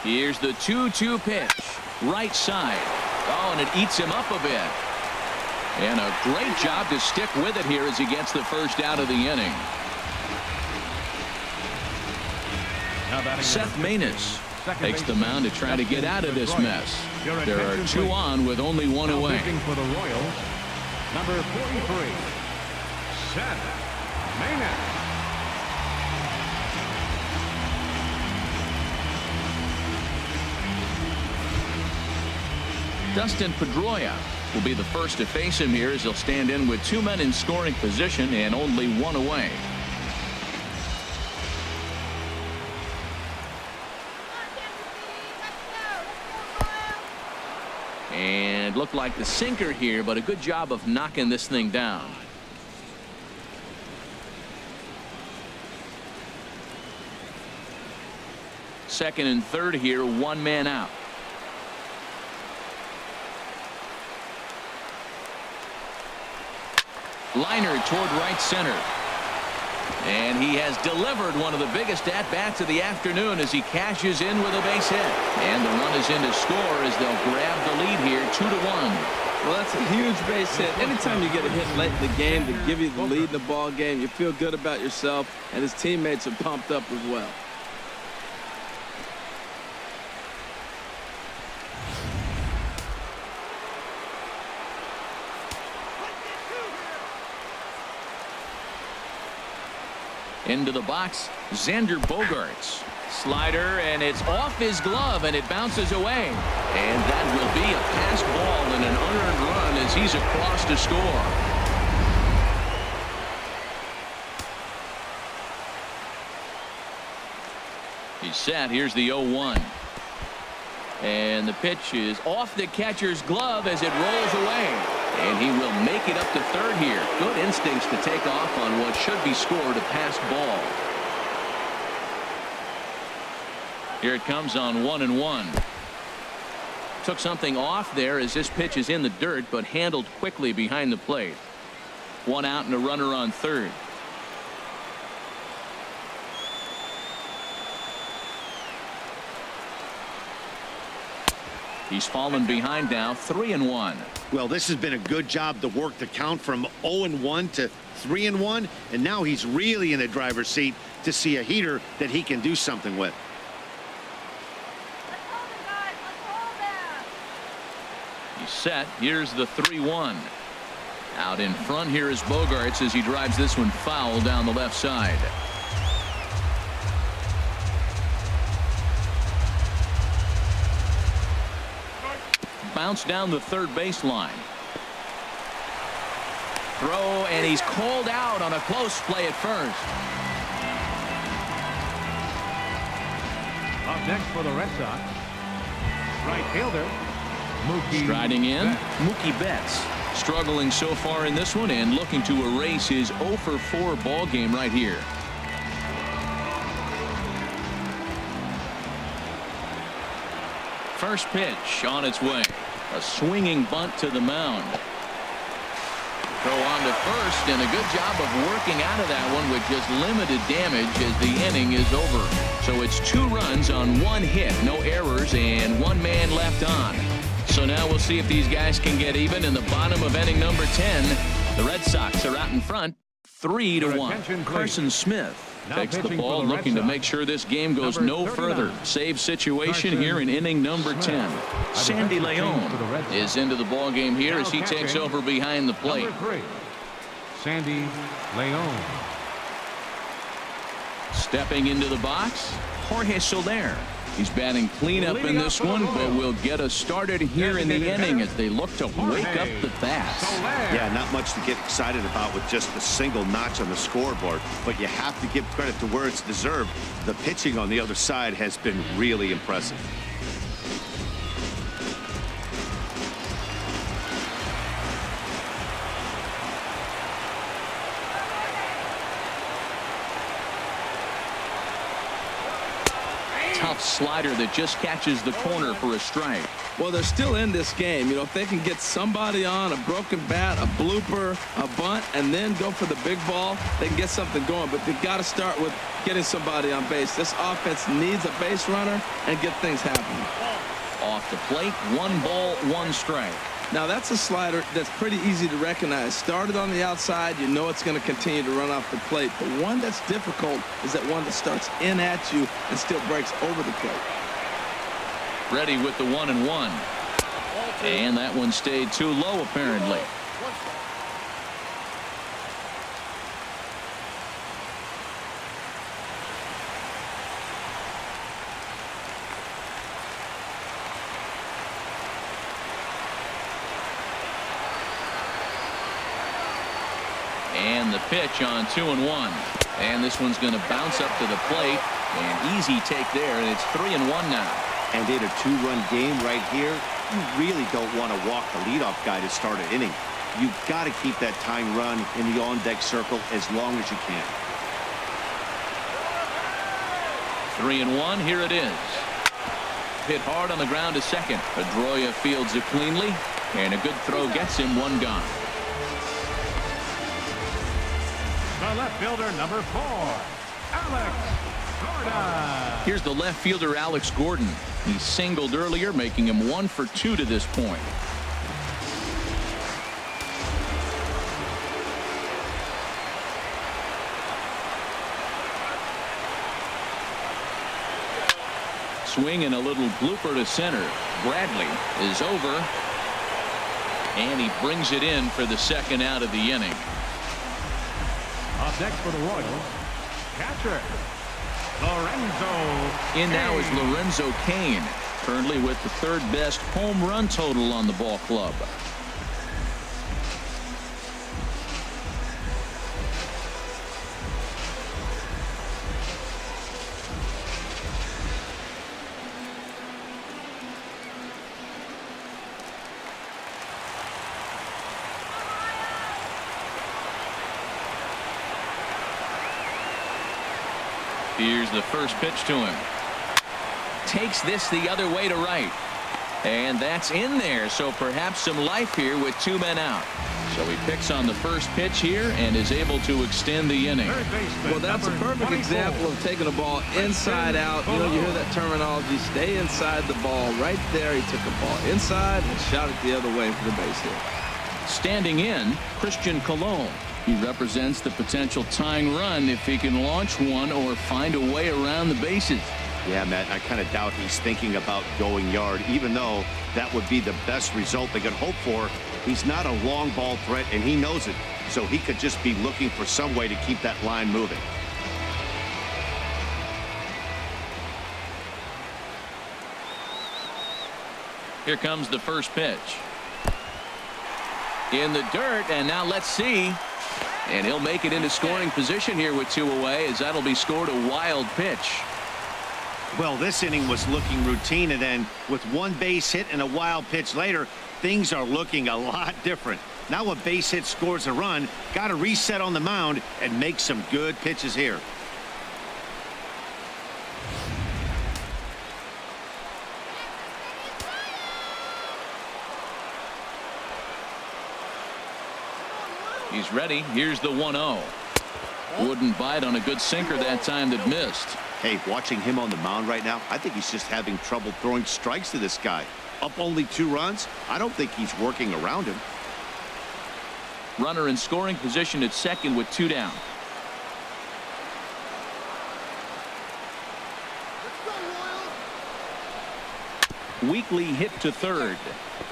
S1: Here's the 2-2 pitch. Right side. Oh, and it eats him up a bit. And a great job to stick with it here as he gets the first out of the inning. Seth Maness takes the mound to try to get out of this mess. There are 2 on with only 1 away.
S3: For the Royals, number 43, Seth Maness.
S1: Dustin Pedroia will be the first to face him here as he'll stand in with 2 men in scoring position and only 1 away. And looked like the sinker here, but a good job of knocking this thing down. Second and third here, 1 man out. Liner toward right center. And he has delivered one of the biggest at-bats of the afternoon as he cashes in with a base hit. And the run is in to score as they'll grab the lead here 2-1.
S2: Well, that's a huge base hit. Anytime you get a hit late in the game to give you the lead in the ball game, you feel good about yourself, and his teammates are pumped up as well.
S1: Into the box, Xander Bogaerts. Slider, and it's off his glove, and it bounces away. And that will be a pass ball and an unearned run as he's across to score. He's set. Here's the 0-1. And the pitch is off the catcher's glove as it rolls away. And he will make it up to third here. Good instincts to take off on what should be scored a pass ball. Here it comes on 1-1. Took something off there as this pitch is in the dirt, but handled quickly behind the plate. 1 out and a runner on third. He's fallen behind now, 3-1.
S4: Well, this has been a good job to work the count from 0-1 to 3-1, and now he's really in the driver's seat to see a heater that he can do something with.
S1: He's set. Here's the 3-1. Out in front here is Bogaerts as he drives this one foul down the left side. Bounce down the third baseline. Throw, and he's called out on a close play at first.
S3: Up next for the Red Sox, right fielder
S1: Striding in, Mookie Betts. Struggling so far in this one and looking to erase his 0 for 4 ball game right here. First pitch on its way. A swinging bunt to the mound. Throw on to first, and a good job of working out of that one with just limited damage as the inning is over. So it's 2 runs on 1 hit, no errors, and 1 man left on. So now we'll see if these guys can get even in the bottom of inning number 10. The Red Sox are out in front, 3-1. Carson Smith takes the ball, looking to make sure this game goes no further. Save situation here in inning number 10. Sandy Leon is into the ball game here as he takes over behind the plate.
S3: Sandy Leon.
S1: Stepping into the box, Jorge Soler. He's batting cleanup in this one, but will get us started here in the inning as they look to wake up the bats.
S4: Yeah, not much to get excited about with just a single notch on the scoreboard, but you have to give credit to where it's deserved. The pitching on the other side has been really impressive.
S1: Tough slider that just catches the corner for a strike.
S2: Well, they're still in this game. You know, if they can get somebody on, a broken bat, a blooper, a bunt, and then go for the big ball, they can get something going. But they've got to start with getting somebody on base. This offense needs a base runner and get things happening.
S1: Off the plate, 1 ball, 1 strike.
S2: Now, that's a slider that's pretty easy to recognize. Started on the outside, you know it's going to continue to run off the plate. The one that's difficult is that one that starts in at you and still breaks over the plate.
S1: Ready with the 1-1. And that one stayed too low, apparently. And the pitch on 2-1. And this one's going to bounce up to the plate. An easy take there, and it's 3-1 now.
S4: And in a 2-run game right here, you really don't want to walk the leadoff guy to start an inning. You've got to keep that tying run in the on-deck circle as long as you can.
S1: 3-1, here it is. Hit hard on the ground to second. Pedroia fields it cleanly, and a good throw gets him 1 gone.
S3: The left fielder, number 4, Alex Gordon.
S1: Here's the left fielder, Alex Gordon. He singled earlier, making him 1 for 2 to this point. Swing and a little blooper to center. Bradley is over, and he brings it in for the 2nd out of the inning.
S3: Up next for the Royals, catcher Lorenzo.
S1: In now is Lorenzo Cain, currently with the 3rd best home run total on the ball club. Here's the first pitch to him. Takes this the other way to right. And that's in there, so perhaps some life here with 2 men out. So he picks on the first pitch here and is able to extend the inning.
S2: Well, that's a perfect example of taking a ball inside out. You know, you hear that terminology, stay inside the ball. Right there, he took a ball inside and shot it the other way for the base hit.
S1: Standing in, Christian Colon. He represents the potential tying run if he can launch one or find a way around the bases.
S4: Yeah, Matt, I kind of doubt he's thinking about going yard, even though that would be the best result they could hope for. He's not a long ball threat, and he knows it, so he could just be looking for some way to keep that line moving.
S1: Here comes the first pitch. In the dirt, and now let's see. And he'll make it into scoring position here with 2 away, as that'll be scored a wild pitch.
S4: Well, this inning was looking routine, and then with one base hit and a wild pitch later, things are looking a lot different. Now a base hit scores a run, got to reset on the mound and make some good pitches here.
S1: He's ready. Here's the 1-0. Wouldn't bite on a good sinker that time that missed.
S4: Hey, watching him on the mound right now, I think he's just having trouble throwing strikes to this guy. Up only 2 runs. I don't think he's working around him.
S1: Runner in scoring position at second with 2 down. Weekly hit to third.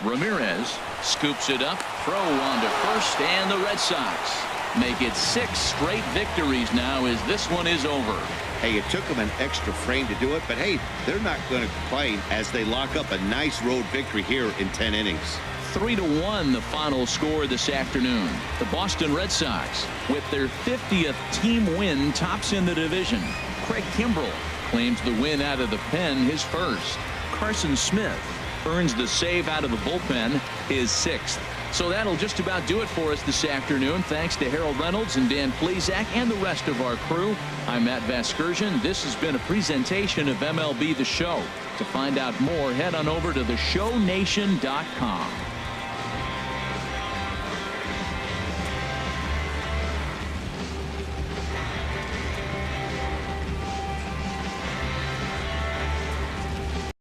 S1: Ramirez scoops it up. Throw on to first, and the Red Sox make it 6 straight victories now as this one is over.
S4: Hey, it took them an extra frame to do it, but hey, they're not going to complain as they lock up a nice road victory here in 10 innings.
S1: 3-1 the final score this afternoon. The Boston Red Sox, with their 50th team win, tops in the division. Craig Kimbrell claims the win out of the pen, his first. Carson Smith earns the save out of the bullpen, his 6th. So that'll just about do it for us this afternoon. Thanks to Harold Reynolds and Dan Plesac and the rest of our crew. I'm Matt Vasgersian. This has been a presentation of MLB The Show. To find out more, head on over to theshownation.com.